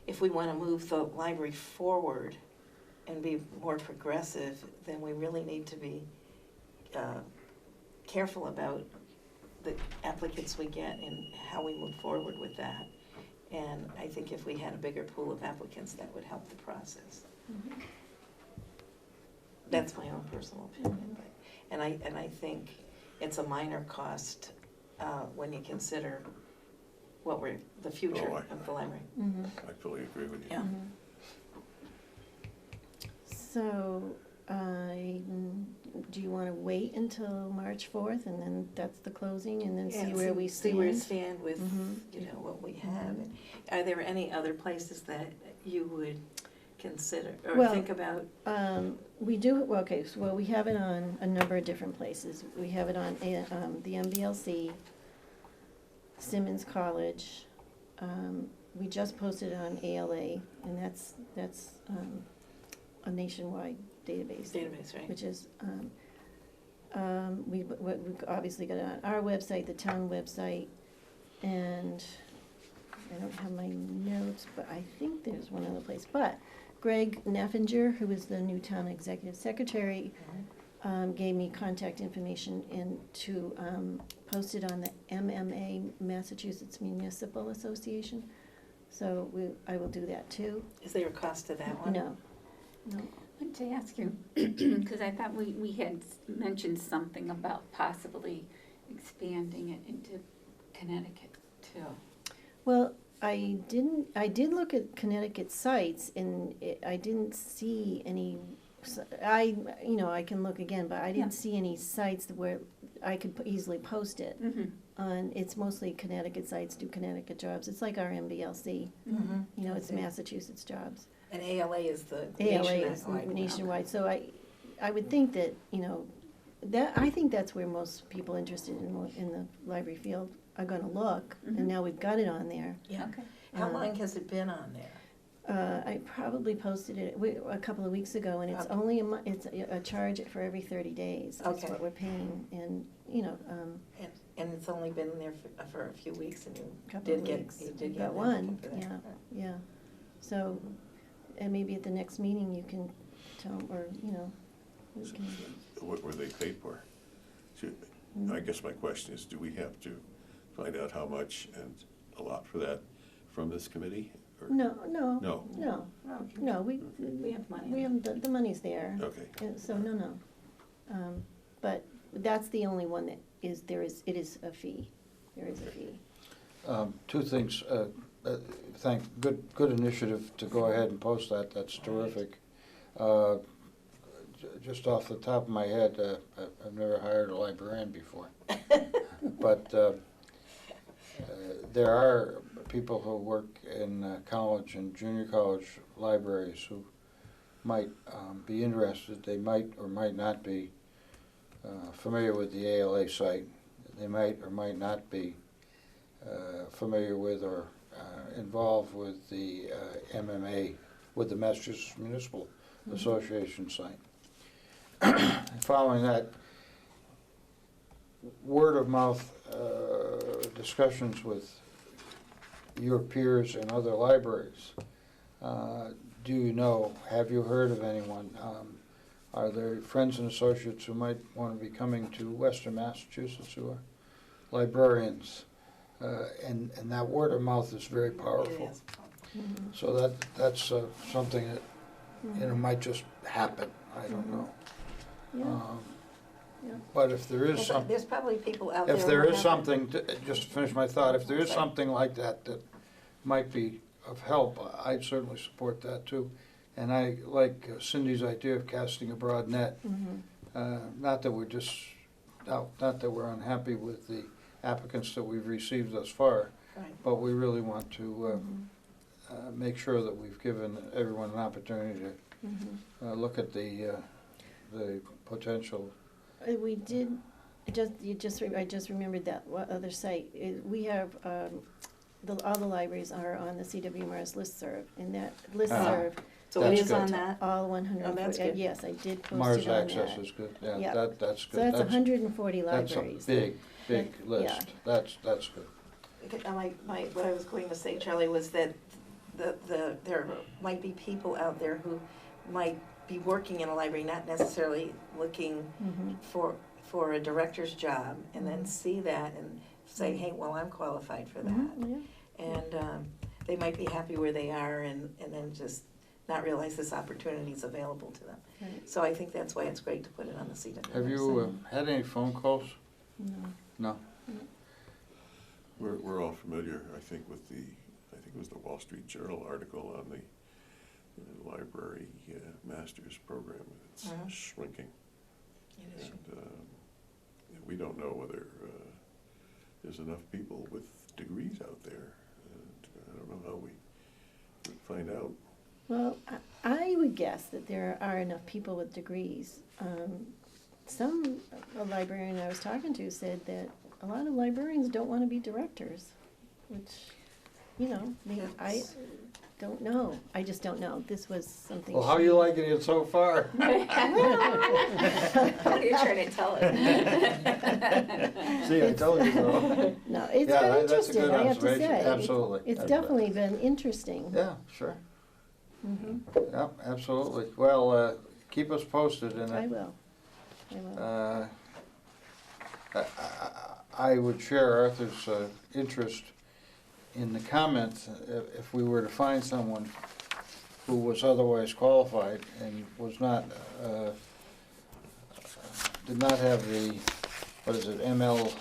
if we want to move the library forward and be more progressive, then we really need to be careful about the applicants we get and how we move forward with that. And I think if we had a bigger pool of applicants, that would help the process. Mhm. That's my own personal opinion, but, and I think it's a minor cost when you consider the future Oh, of the library. Mhm. I fully agree with you. Yeah. Mhm. So, do you want to wait until March 4th, and then that's the closing, and then see And where we See stand? where we stand with, Mhm. you know, what we have. And are there any other places that you would consider or Well, think about? We do, well, okay, so, well, we have it on a number of different places. We have it on the MBLC, Simmons College. We just posted it on ALA, and that's a nationwide database. Database, right? Which is, we obviously got it on our website, the town website, and I don't have my notes, but I think there's one other place. But Greg Neffinger, who is the new town executive secretary, gave me contact information to post it on the MMA, Massachusetts Municipal Association. So I will do that too. Is there a cost to that one? No. I wanted to ask you, because I thought we had mentioned something about possibly expanding it into Connecticut too. Well, I did look at Connecticut sites, and I didn't see any, I can look again, but I didn't Yeah. see any sites where I could easily post it. Mm-hmm. it's mostly Connecticut sites do Connecticut jobs. It's like our MBLC, Mhm. you know, it's Okay. Massachusetts jobs. And ALA is the ALA is nationwide. nationwide, so I would think that, you know, I think that's where most people interested in the library field are gonna look, Mhm. and now we've got it on there. Yeah. Okay. How long has it been on there? I probably posted it a couple of weeks ago, and it's Okay. only it's a charge for every 30 days. That's Okay. what we're paying, and, you know, And it's only been there for a few weeks, and you couple of did weeks. get, you did Got get one, for that. yeah, yeah. So, and maybe at the next meeting you can tell, or, you know, we can, What were they paid for? I guess my question is, do we have to find out how much and allot for that from this committee? Or- no, no, No, no, we have money. we have, the money's there. okay. So, no. But that's the only one that is, it is a fee. There is a fee. Two things, good initiative to go ahead and post that, that's terrific. Just off the top of my head, I've never hired a librarian before. But there are people who work in college and junior college libraries who might be interested. They might or might not be familiar with the ALA site. They might or might not be familiar with or involved with the MMA, with the Massachusetts Municipal Association site. Following that, word of mouth discussions with your peers and other libraries. Do you know, have you heard of anyone? Are there friends and associates who might want to be coming to Western Massachusetts who are librarians? And that word of mouth is very powerful. It is. Mhm. So that's something that, you know, Mhm. might just happen, I don't Mhm. know. Yeah, yeah. But if there is Well, something, there's probably people out there. if who there is have- something, just to finish my thought, if there is Sorry. something like that that might be of help, I'd certainly support that too. And I like Cindy's idea of casting a broad net. Mhm. Not that that we're unhappy with the applicants that we've received thus far, Right. but we really want to Mhm. make sure that we've given everyone an opportunity to Mhm. look at the potential. We did, I just remembered that other site. We have, all the libraries are on the CWMRS listserv, and that listserv, So it That's is good. on that? all 100, Oh, that's good. yes, I did post Mars it on Access that. is good, Yeah. yeah, that's good. So that's 140 That's a libraries. big Yeah. list, that's good. What I was going to say, Charlie, was that there might be people out there who might be working in a library, not necessarily looking Mhm. for a director's job, and then see that and say, hey, well, I'm qualified for that. Mhm, yeah. And they might be happy where they are and then just not realize this opportunity is available to them. Right. So I think that's why it's great to put it on the CWMRS. Have you had any phone calls? No. No? We're all familiar, I think, with I think it was the Wall Street Journal article on the library master's program. It's Uh-huh. shrinking. It is. And we don't know whether there's enough people with degrees out there. I don't know how we would find out. Well, I would guess that there are enough people with degrees. A librarian I was talking to said that a lot of librarians don't want to be directors, which, you know, I That's- don't know. I just don't know. This was something. Well, how are you liking it so far? What are you trying to tell us? See, I told you so. No, it's Yeah, been that's a interesting, good I have to observation. say. Absolutely. It's definitely been interesting. Yeah, sure, Mhm. yeah, absolutely. Well, keep us posted and. I will. I would share Arthur's interest in the comment, if we were to find someone who was otherwise qualified and was not, did not have the, what is it, MLS?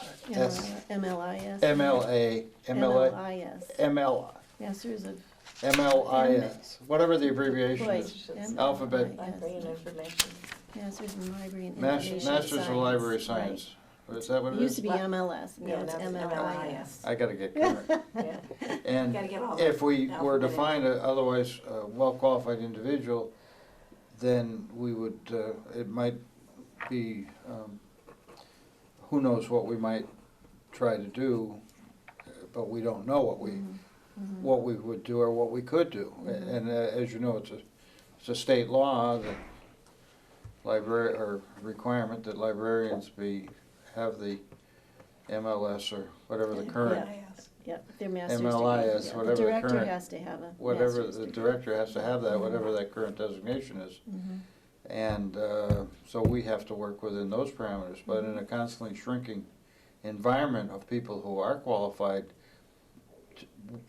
MLIS. MLA, MLIS. ML, Masters of. MLIS, whatever the abbreviation Boy, is. MLIS. Alphabet. Library and information. Masters in Library and Masters Information of Science. Library Right. Science. Is that what It it used is? to be MLS, now it's now MLIS. I gotta get current. Yeah. And Gotta get all if we the were to alphabet in. find a otherwise well-qualified individual, then we would, it might be, who knows what we might try to do, but we don't know what we would do or what we could do. And as you know, it's a state law that or requirement that librarians have the MLS or whatever the current, Yep, their master's MLIS, degree. whatever the The director current- has to have a whatever, master's the degree. director has to have that, whatever that current designation is. Mhm. And so we have to work within those parameters, but in a constantly shrinking environment of people who are qualified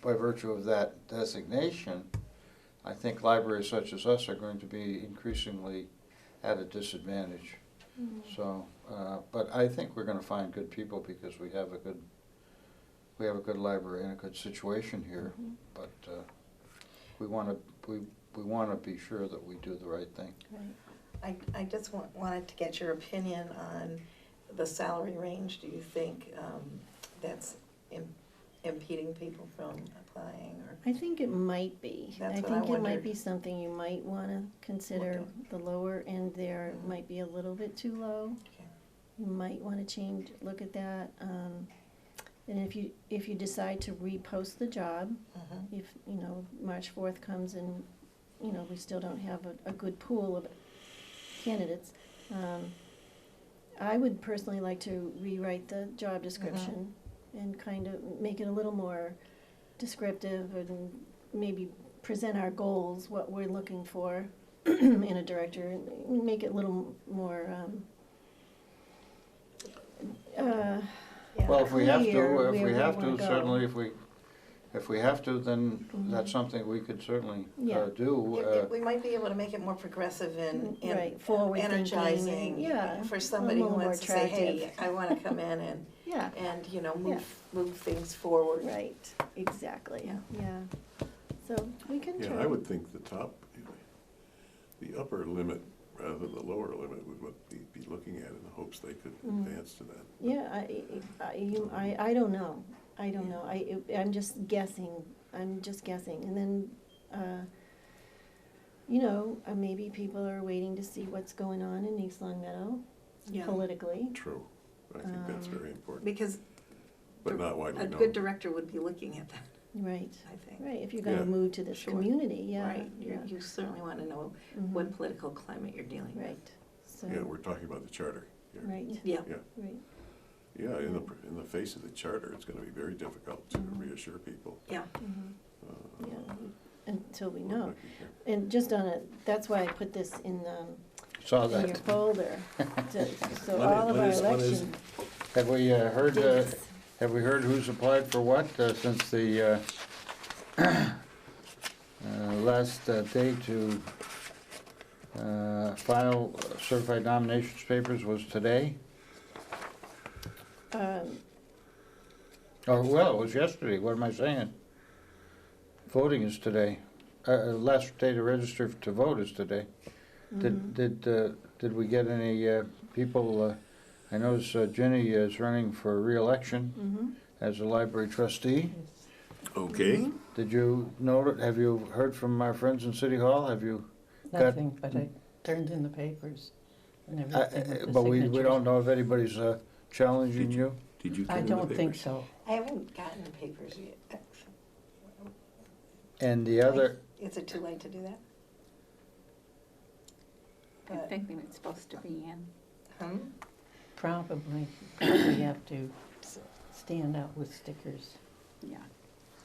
by virtue of that designation, I think libraries such as us are going to be increasingly at a disadvantage. So, but I think we're gonna find good people because we have a good library and a good situation here. But we wanna be sure that we do the right thing. Right. I just wanted to get your opinion on the salary range. Do you think that's impeding people from applying, or? I think it might be. That's I what I think it might wondered. be something you might wanna consider. Look The lower end there Mhm. might be a little bit too low. Okay. You might wanna look at that. And if you decide to repost the job, Mhm. if, March 4th comes and, we still don't have a good pool of candidates, I would personally like to rewrite the job description and kind of make it a little more descriptive and maybe present our goals, what we're looking for in a director, and make it a little more, Yeah. Well, if we have clear to, where we wanna go. certainly, if we have to, then Mhm. that's something we could certainly Yeah. do. We might be able to make it more progressive and Right, forward-thinking and- energizing. yeah, For somebody who little more wants to say, hey, attractive. I wanna come in and, Yeah, move things forward. right, exactly, Yeah. yeah. So we can try. Yeah, I would think the top, the upper limit rather than the lower limit would what we'd be looking at in the hopes they could advance to that. Yeah, I don't know, I'm just guessing, and then, maybe people are waiting to see what's going on in East Long Meadow Yeah. politically. True, I think that's very important, Because but not widely a known. good director would be looking at that, Right, I think. right, if you're gonna Yeah. move to this Sure. community, yeah, Right, yeah. you certainly wanna know Mhm. what political climate you're dealing with. Right, so, Yeah, we're talking about the charter here. right, Yeah. Yeah, right, yeah, in the face of the charter, it's gonna be very difficult to reassure people. Yeah. mhm, uh, yeah, until we we're know. looking here. And just that's why I put this in Saw in your that. folder, so When all of our is- when is- election Have we heard, dates. have we heard who's applied for what since the last day to file certified nominations papers was today? Or, well, it was yesterday, what am I saying? Voting is today. Last day to register to vote is today. Did we get any people, I noticed Jenny is running for reelection Mhm. as a library trustee. Okay, Did you note, have you heard from our friends in City Hall? Have you got? Nothing, but I turned in the papers and everything with the But we signatures. don't know if anybody's challenging Did you? did you I turn in the don't think papers? so. I haven't gotten the papers yet. And the other, Is it too late to do that? I think they were supposed to be in. Probably have to stand out with stickers. Yeah.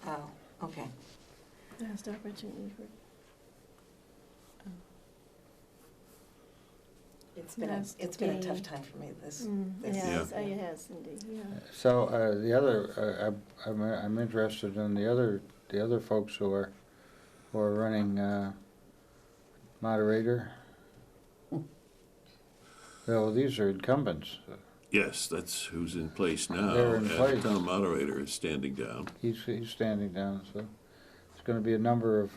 Oh, okay. Last opportunity for. It's been a tough day. time for me this. It this- has, Yeah. it has indeed, yeah. so the other, I'm interested in the other folks who are running moderator. Well, these are incumbents. Yes, that's who's in place now. They're in and place. The town moderator is standing down. He's standing down, so it's gonna be a number of,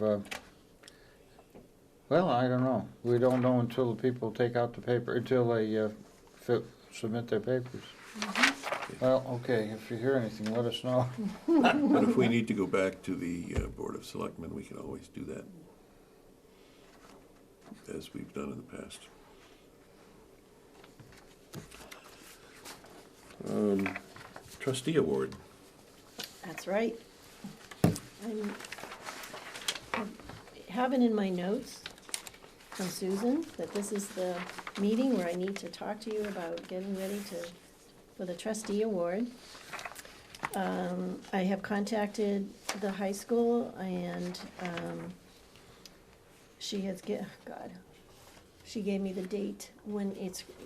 well, I don't know. We don't know until the people take out the paper, until they submit their papers. Well, okay, if you hear anything, let us know. But if we need to go back to the Board of Selectmen, we can always do that, as we've done in the past. Trustee Award. That's right. I have it in my notes from Susan that this is the meeting where I need to talk to you about getting ready for the trustee award. I have contacted the high school and, she gave me the date when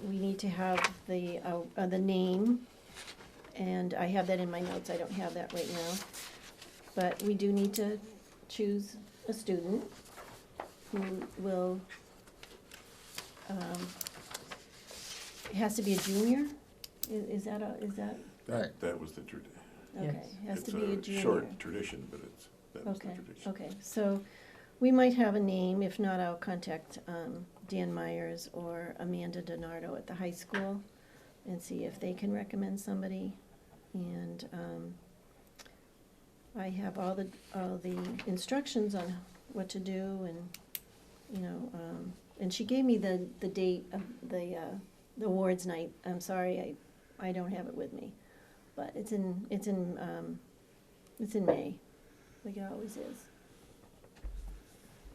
we need to have the name, and I have that in my notes, I don't have that right now. But we do need to choose a student who will, it has to be a junior? Is that? Right. That was the tradition. Okay, it has to be a junior. It's a short tradition, but that was the Okay, tradition. okay, so we might have a name, if not, I'll contact Dan Myers or Amanda Donardo at the high school and see if they can recommend somebody. And I have all the instructions on what to do, and, and she gave me the date of the awards night. I'm sorry, I don't have it with me, but it's in May, like it always is.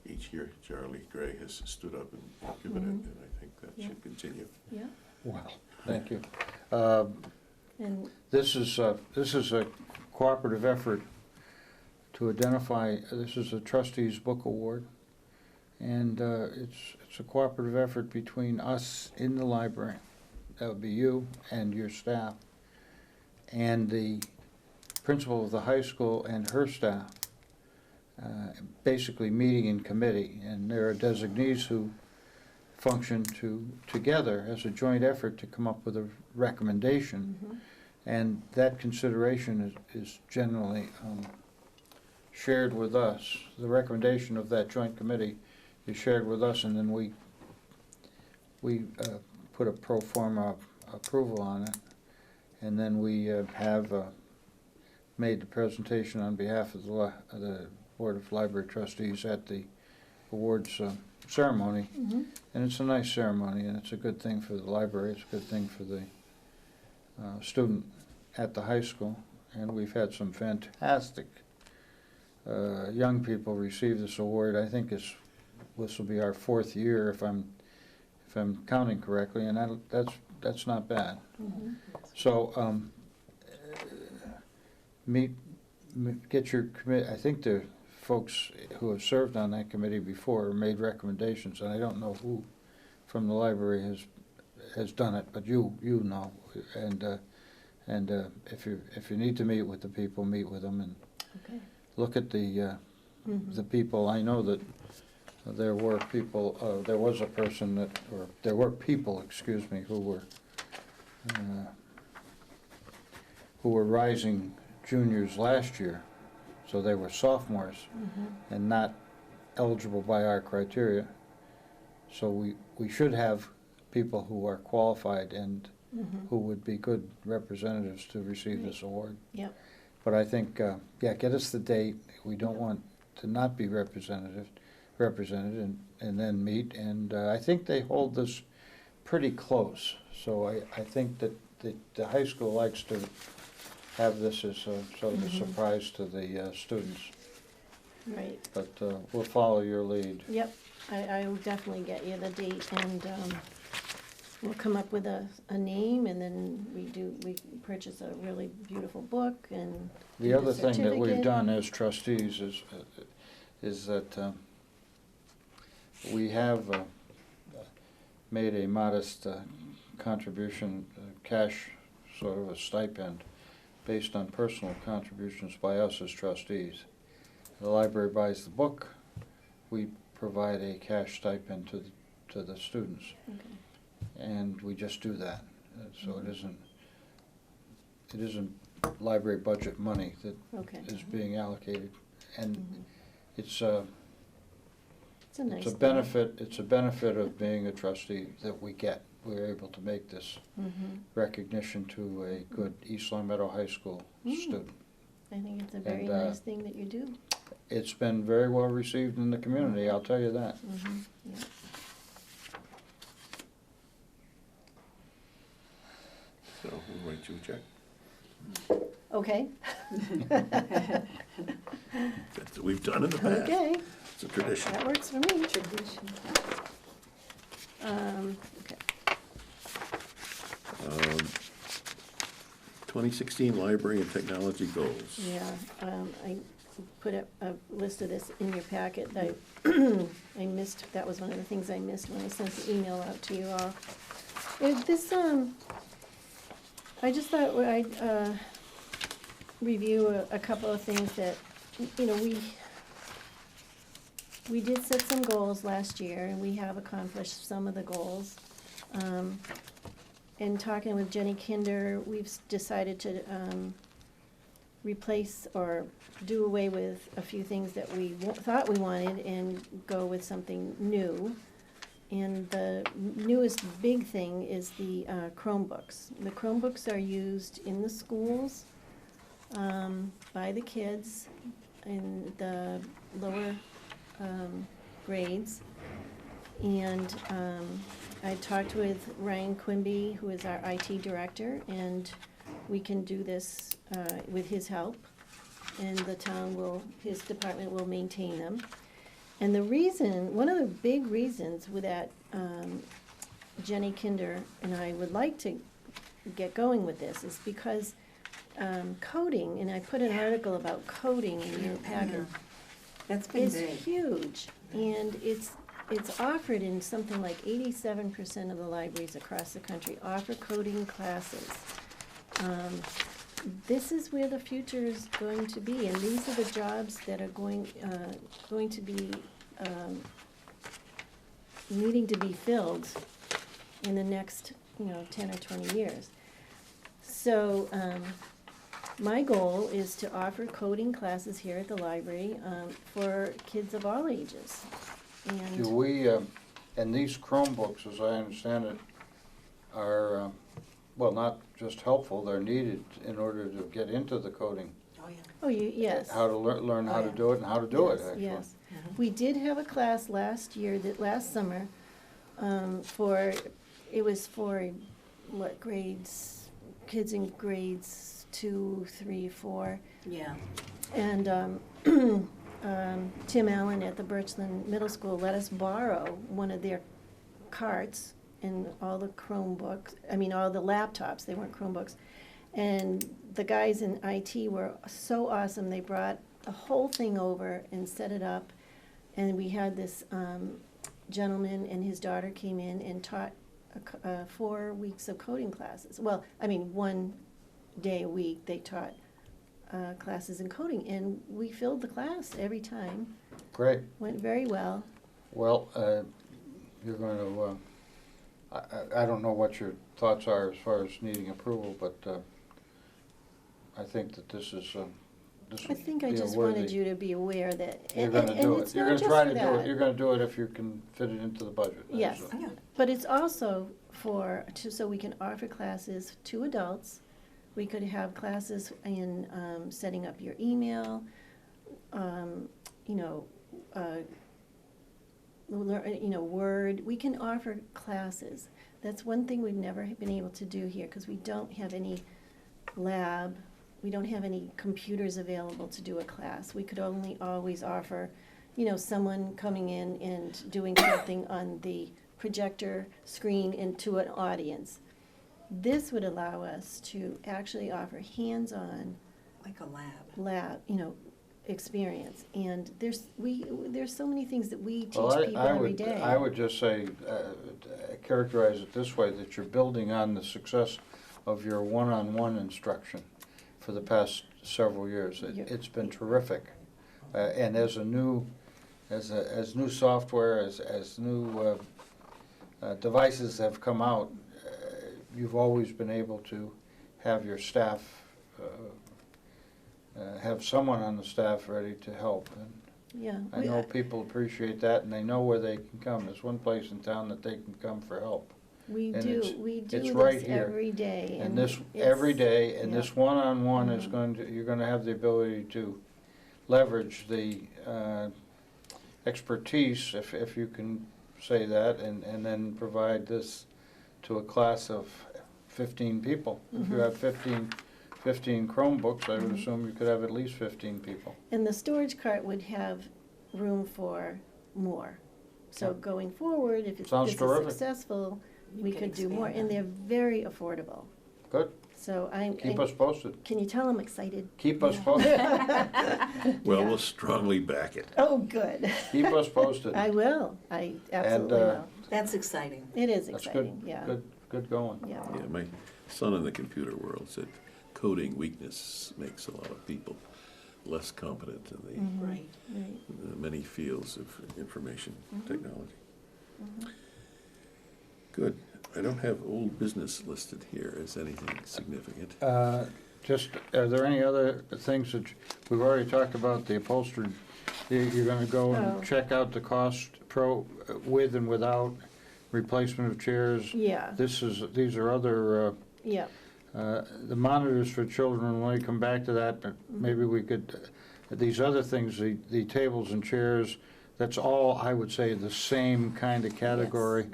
Each year, Charlie Gray has stood up and given it, and I think that Yeah. should continue. Yeah, Well, thank you. and, This is a cooperative effort to identify, this is a Trustees Book Award, and it's a cooperative effort between us in the library, that would be you and your staff, and the principal of the high school and her staff, basically meeting in committee, and there are designees who function together as a joint effort to come up with a recommendation. And that consideration is generally shared with us. The recommendation of that joint committee is shared with us, and then we put a pro forma approval on it. And then we have made the presentation on behalf of the Board of Library Trustees at the awards ceremony. And it's a nice ceremony, and it's a good thing for the library, it's a good thing for the student at the high school. And we've had some fantastic young people receive this award. I think this will be our 4th year, if I'm counting correctly, and that's not bad. So get your commit. I think the folks who have served on that committee before made recommendations, and I don't know who from the library has done it, but you know, and if you need to meet with the people, meet with them and okay. look at the people. I know that there were people. There was a person that, or there were people, excuse me, who were rising juniors last year, so they were sophomores and not eligible by our criteria. So we should have people who are qualified and who would be good representatives to receive this award. Yep. But I think, get us the date. We don't want to not be represented and then meet. And I think they hold this pretty close. So I think that the high school likes to have this as a sort of a surprise to the students. Right. But we'll follow your lead. Yep, I will definitely get you the date, and we'll come up with a name, and then we purchase a really beautiful book and The do other thing that we've certificate. done as trustees is that we have made a modest contribution, cash sort of a stipend, based on personal contributions by us as trustees. The library buys the book, we provide a cash stipend to the students. Okay. And we just do that. So it isn't library budget money that Okay. is being allocated. And it's a It's a nice it's a thing. benefit of being a trustee that we get. we were able to make this Mhm. recognition to a good East Long Meadow High School student. I think it's a very And, nice thing that you do. It's been very well received in the community, I'll tell you that. Mhm. Yeah. So we'll write you a check. Okay. That's what we've done in the past. Okay, It's a tradition. that works for me. Tradition. Okay. 2016 Library and Technology Goals. Yeah, I put a list of this in your packet. I, I missed, that was one of the things I missed when I sent the email out to you all. This, I just thought I'd, review a couple of things that, you know, we did set some goals last year, and we have accomplished some of the goals. In talking with Jenny Kinder, we've decided to replace or do away with a few things that we thought we wanted and go with something new. And the newest big thing is the Chromebooks. The Chromebooks are used in the schools by the kids in the lower grades. And I talked with Ryan Quimby, who is our IT director, and we can do this with his help. And the town will, his department will maintain them. And the reason, one of the big reasons with that, Jenny Kinder and I would like to get going with this is because coding, and I put an article about coding in your packet, That's been is big. huge. And it's offered in something like 87% of the libraries across the country offer coding classes. This is where the future is going to be, and these are the jobs that are going to be needing to be filled in the next, 10 or 20 years. So, my goal is to offer coding classes here at the library for kids of all ages. And Do we, and these Chromebooks, as I understand it, are, well, not just helpful, they're needed in order to get into the coding. Oh, yeah. oh, yes. How to learn how to yeah. do it and how to do it, Yes, actually. yes. We did have a class last year, last summer, it was for, what, grades, kids in grades 2, 3, 4. Yeah. And Tim Allen at the Birchland Middle School let us borrow one of their carts and all the Chromebooks, all the laptops, they weren't Chromebooks. And the guys in IT were so awesome, they brought the whole thing over and set it up. And we had this gentleman and his daughter came in and taught 4 weeks of coding classes. Well, 1 day a week they taught classes in coding, and we filled the class every time. Great. Went very well. Well, you're going to, I don't know what your thoughts are as far as needing approval, but I think that this is, this I would think I be a just worthy- wanted you to be aware that, You're and gonna do it's it. You're not gonna just try for to do it. that. You're gonna do it if you can fit it into the budget. Yes. That's, Yeah. But it's also so we can offer classes to adults. We could have classes in setting up your email, Word. We can offer classes. That's one thing we've never been able to do here, because we don't have any lab, we don't have any computers available to do a class. We could only always offer, someone coming in and doing something on the projector screen into an audience. This would allow us to actually offer hands-on Like a lab, experience. And there's so many things that we teach Well, people every day. I would just say, characterize it this way, that you're building on the success of your one-on-one instruction for the past several years. It's been terrific. And as new software, as new devices have come out, you've always been able to have your staff, have someone on the staff ready to help. And Yeah. I know people appreciate that, and they know where they can come. There's one place in town that they can come for help. We And do, it's- we do it's right this here. every day. And this, it's- every day, and yeah. this one-on-one is Mhm. going to, you're gonna have the ability to leverage the expertise, if you can say that, and then provide this to a class of 15 people. If you Mhm. have 15 Chromebooks, I would Mhm. assume you could have at least 15 people. And the storage cart would have room for more. So Yeah. going forward, if it's, Sounds this is terrific. successful, You we can could do more, expand and that. they're very affordable. Good, So keep us posted, can you tell I'm excited? keep us Yeah. posted, Well, Yeah. we'll strongly back it. Oh, good. keep us posted. I will, I absolutely will. That's exciting. It is That's exciting, good, yeah, good going. yeah. Yeah, my son in the computer world said coding weakness makes a lot of people less competent in the Mhm. Right. Right. many fields of information Mhm. technology. Mhm. Good. I don't have old business listed here as anything significant. Just, are there any other things that, we've already talked about the upholstery, you're gonna go Oh. and check out the cost with and without replacement of chairs? Yeah, These are other, yeah. the monitors for children, when we come back to that, but maybe we could, these other things, the tables and chairs, that's all, I would say, the same kind of category.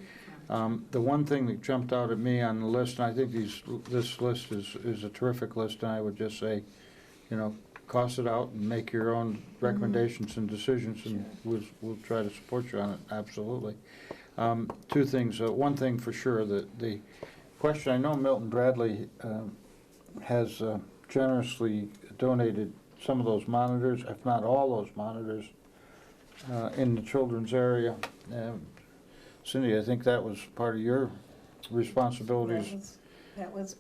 The one thing that jumped out at me on the list, and I think this list is a terrific list, and I would just say, you know, cost it out and make your own recommendations and decisions, and we'll try to support you on it, absolutely. Two things, one thing for sure, the question, I know Milton Bradley has generously donated some of those monitors, if not all those monitors, in the children's area. Cindy, I think that was part of your responsibilities. Yeah. I Was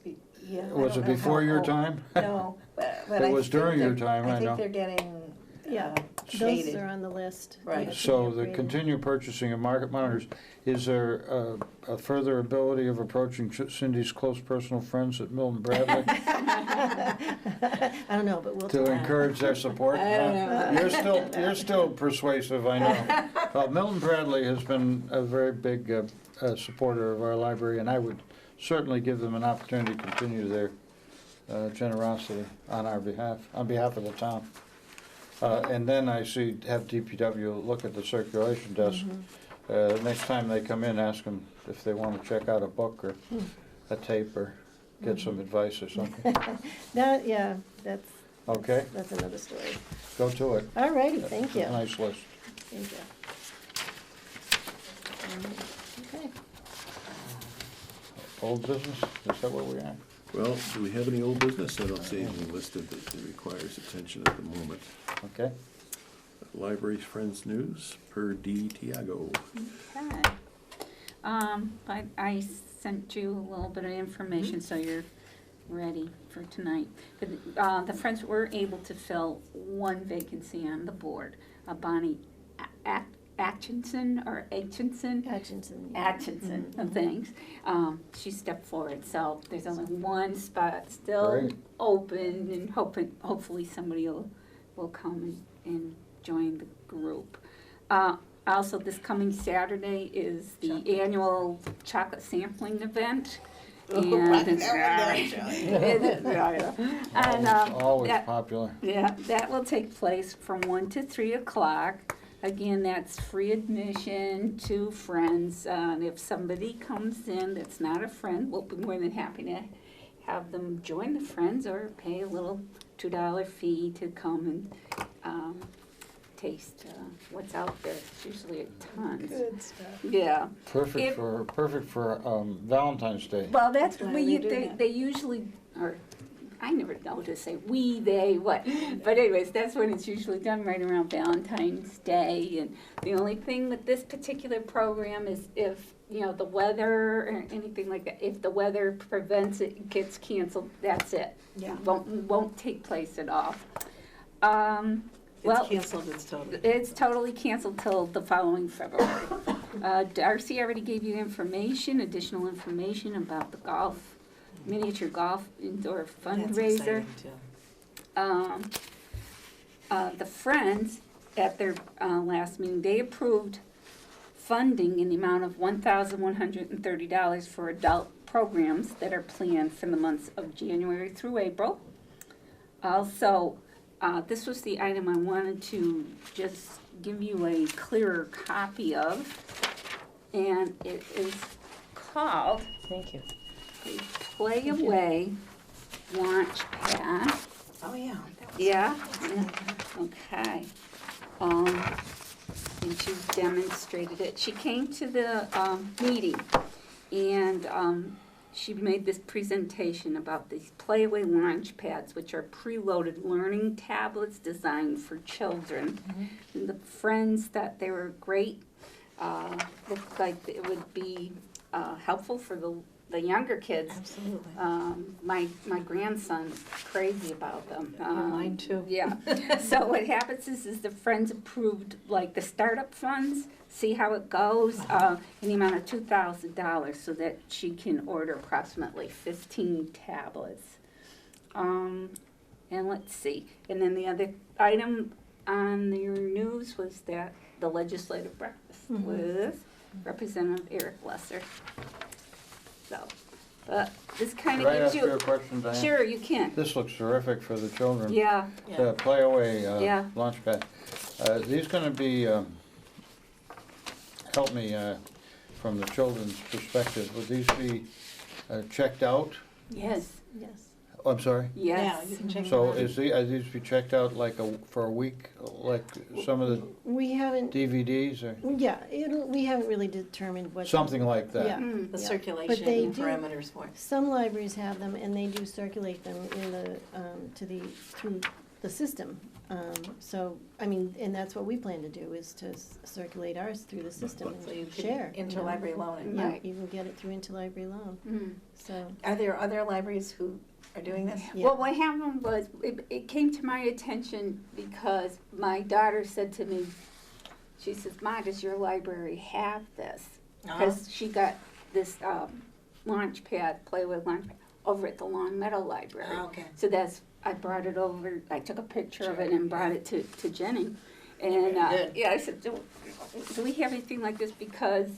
don't it know before how your old- time? No, but It I was think during your they're- time, I know. think they're getting Yeah, those shaded. are on the list. Right. Yeah, to So be the upgraded. continued purchasing of market monitors, is there a further ability of approaching Cindy's close personal friends at Milton Bradley I don't know, but we'll to try. encourage their support? I don't know. You're still persuasive, I know. Well, Milton Bradley has been a very big supporter of our library, and I would certainly give them an opportunity to continue their generosity on our behalf, on behalf of the town. And then I have DPW look at the circulation desk. Next time they come in, ask them if they want to check out a book or a tape or get some advice or something. That, yeah, that's. Okay. That's another story. Go to it. All righty, thank It's a you. nice list. Thank you. Okay. Old business, is that where we are? Well, do we have any old business? I don't see anything listed that requires attention at the moment. Okay. Library's Friends News, per D. Tiago. Okay. But I sent you a little bit of information, so you're ready for tonight. But, the Friends were able to fill one vacancy on the board. Bonnie Atchison, thanks. She stepped forward, so there's only one spot still Great. open, and hopefully somebody will come and join the group. Also, this coming Saturday is the annual chocolate sampling event. And Always that- popular. yeah, that will take place from 1 to 3 o'clock. Again, that's free admission to friends. If somebody comes in that's not a friend, we'll be more than happy to have them join the friends or pay a little $2 fee to come and taste what's out there. It's usually tons. Good stuff. Yeah. Perfect If- for Valentine's Day. Well, that's Why when they do they that. usually, or I never know to say we, they, what. But anyways, that's when it's usually done, right around Valentine's Day. And the only thing with this particular program is if, the weather or anything like that, if the weather prevents it, gets canceled, that's it. Yeah. Won't take place at all. It's canceled, it's totally. It's totally canceled till the following February. Darcy already gave you additional information about the miniature golf indoor That's fundraiser. exciting, too. The Friends, at their last meeting, they approved funding in the amount of $1,130 for adult programs that are planned for the months of January through April. Also, this was the item I wanted to just give you a clearer copy of, and it is called Thank you. the Play Away Launch Pad. Oh, yeah. Yeah, okay. And she demonstrated it. She came to the meeting, and she made this presentation about these Playaway launch pads, which are preloaded learning tablets designed for children. And the friends thought they were great. Looked like it would be helpful for the younger kids. Absolutely. My grandson's crazy about them. Mine too. Yeah. So what happens is the friends approved like the startup funds, see how it goes, in the amount of $2,000 so that she can order approximately 15 tablets. And let's see. And then the other item on your news was that the legislative breakfast with Representative Eric Lesser. So, but this kind Could I of ask gives you a you, question, Diane? sure, you can. This looks terrific for the children. Yeah, The Playaway Yeah. launch pad. These gonna be, help me from the children's perspective, would these be checked out? yes, Yes. Oh, I'm sorry? yes. Yeah, you can check So them out. are these be checked out like for a week, like some of the We haven't, DVDs or yeah, we haven't really determined what. something like that? Yeah. Mm. The Yeah. circulation But they and do- parameters for it. Some libraries have them, and they do circulate them in the, through the system. So, I mean, and that's what we plan to do, is to circulate ours through the system So you and can share. you know. interlibrary loan it. Yeah, Right. you can get it through interlibrary loan, Mm. so. Are there other libraries who are doing this? Yeah. Well, what happened was, it came to my attention because my daughter said to me, she says, "Ma, does your library have this?" Because she got this launch pad, Playaway launch pad, over at the Long Meadow Library. Oh, okay. So I broued it over, I took a picture of it and brought it to Jenny. And, Very good. yeah, I said, do we have anything like this? Because,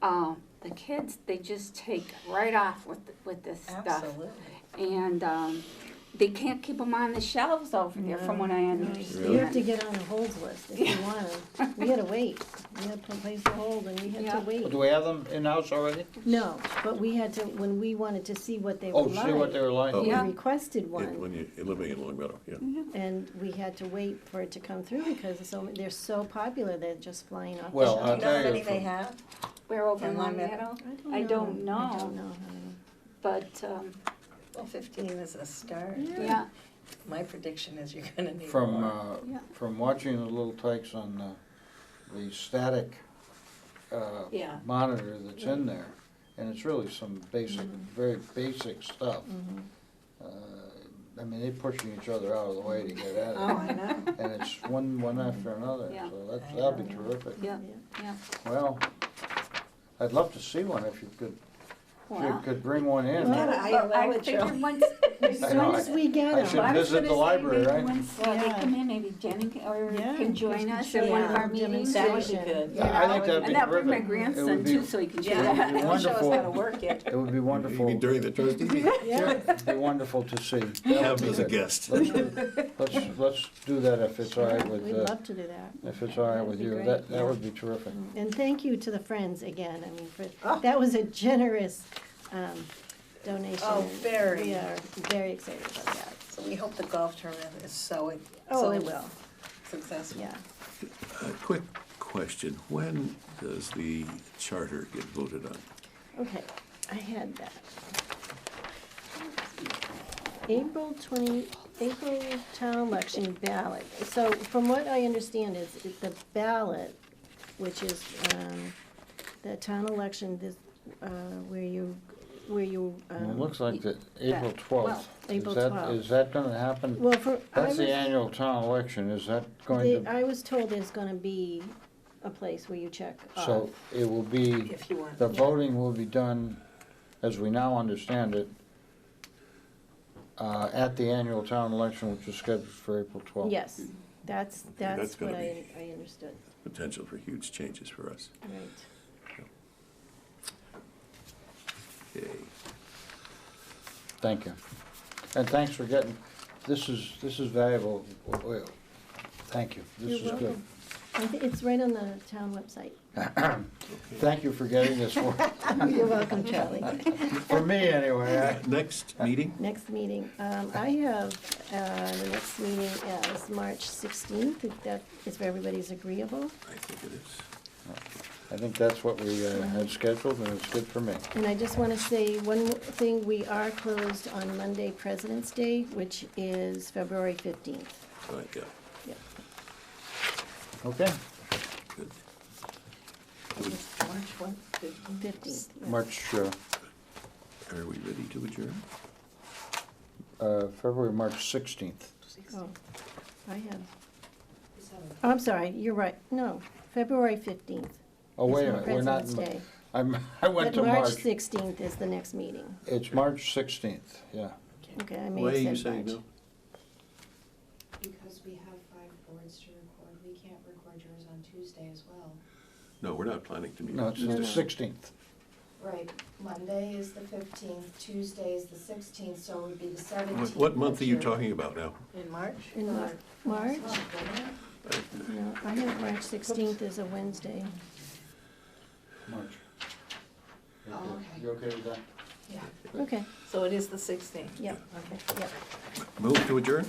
the kids, they just take right off with this stuff. Absolutely. And, they can't keep them on the shelves over there, from what I understand. You have to get on a holds list if you want them. We had to wait. We had to place a hold, and we had Yeah. to wait. Do we have them in-house already? No, but we had to, when we wanted to see what they were Oh, see what they like, were like? Oh. we Yeah. requested one. When you're living in Long Meadow, yeah. And we had to wait for it to come through because they're so popular, they're just flying off the Well, shelf. I'll Do you know how tell you many they from- have? We're over in In Long Long Meadow, I I don't know. I don't know. but, Well, 15 is a start. yeah, My prediction is you're gonna need From, more. Yeah. from watching the little tykes on the static Yeah. monitor that's in there, and it's really some basic, very basic stuff. I mean, they're pushing each other out of the way to get at Oh, it, I know. and it's one after another, Yeah. so that'll be terrific. yeah, yeah. Well, I'd love to see one if you could Well, bring one in. Well, I would show. figured once, As I soon know, as we get I them. should I was visit gonna the say library, maybe right? once they Yeah. come in, maybe Jenny Yeah, can join Chris can us show in one you of our the meetings. That would be demonstration. good. Yeah, I think that'd be And I'll bring my terrific. It grandson would be- too, so he can show Yeah, you. It'd be they'll show us wonderful. how to work it. It would be You wonderful. mean during the trustee meeting? Yeah. It'd be wonderful to see. That Have would him be as a good. guest. Let's do that if it's all right with, We'd love to do that. if it's all right That'd with be you. great, That yeah. would be terrific. And thank you to the Friends again, I mean, Oh. that was a generous donation. Oh, very. We are very excited about that. So we hope the golf tournament is so Oh, it will, successful. yeah. A quick question, when does the charter get voted on? Okay, I had that. April town election ballot. So from what I understand is the ballot, which is, the town election, this, where you, It looks like the April 12th. April Is that- 12th. Is that gonna happen? well, I That's the was- annual town election. Is that going to, I was told there's gonna be a place where you check off. so it will be, If you want. the voting will be done, as we now understand it, at the annual town election, which is scheduled for April 12th? Yes, That's that's what gonna I understood, Potential for huge changes for us. right. Okay. Thank you. And thanks for getting, this is valuable. Thank you. This You're is good. welcome. It's right on the town website. Thank you for getting this for, You're welcome, Charlie. for me anyway. Next meeting? Next meeting, I have, the next meeting is March 16th, if that is for everybody's agreeable. I think it is. I think that's what we had scheduled, and it's good for me. And I just want to say one more thing, we are closed on Monday, President's Day, which is February 15th. Right, yeah, Yeah. Okay, good. March what, 15th. Yeah. March, Are we ready to adjourn? February, March 16th. Oh, I have. Oh, I'm sorry, you're right, no, February 15th. Oh, is wait a our minute, we're not, President's Day. I went to But March March. 16th is the next meeting. It's March 16th, yeah. Okay, I Why are may you have said saying March. no? Because we have 5 boards to record, we can't record yours on Tuesday as well. No, we're not planning to meet. No, it's the No, no. 16th. Right, Monday is the 15th, Tuesday is the 16th, so it would be the 17th. What month are you That's your- talking about now? In March? In March? Oh, wouldn't it? No, I have March 16th as a Wednesday. March. Oh, okay. You okay with that? Yeah. Okay, So it is the 16th? yep, Okay. yep. Move to adjourn?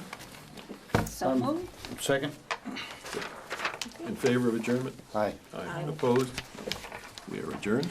So moved. Second? In favor of adjournment? Aye. Aye. Opposed? We are adjourned.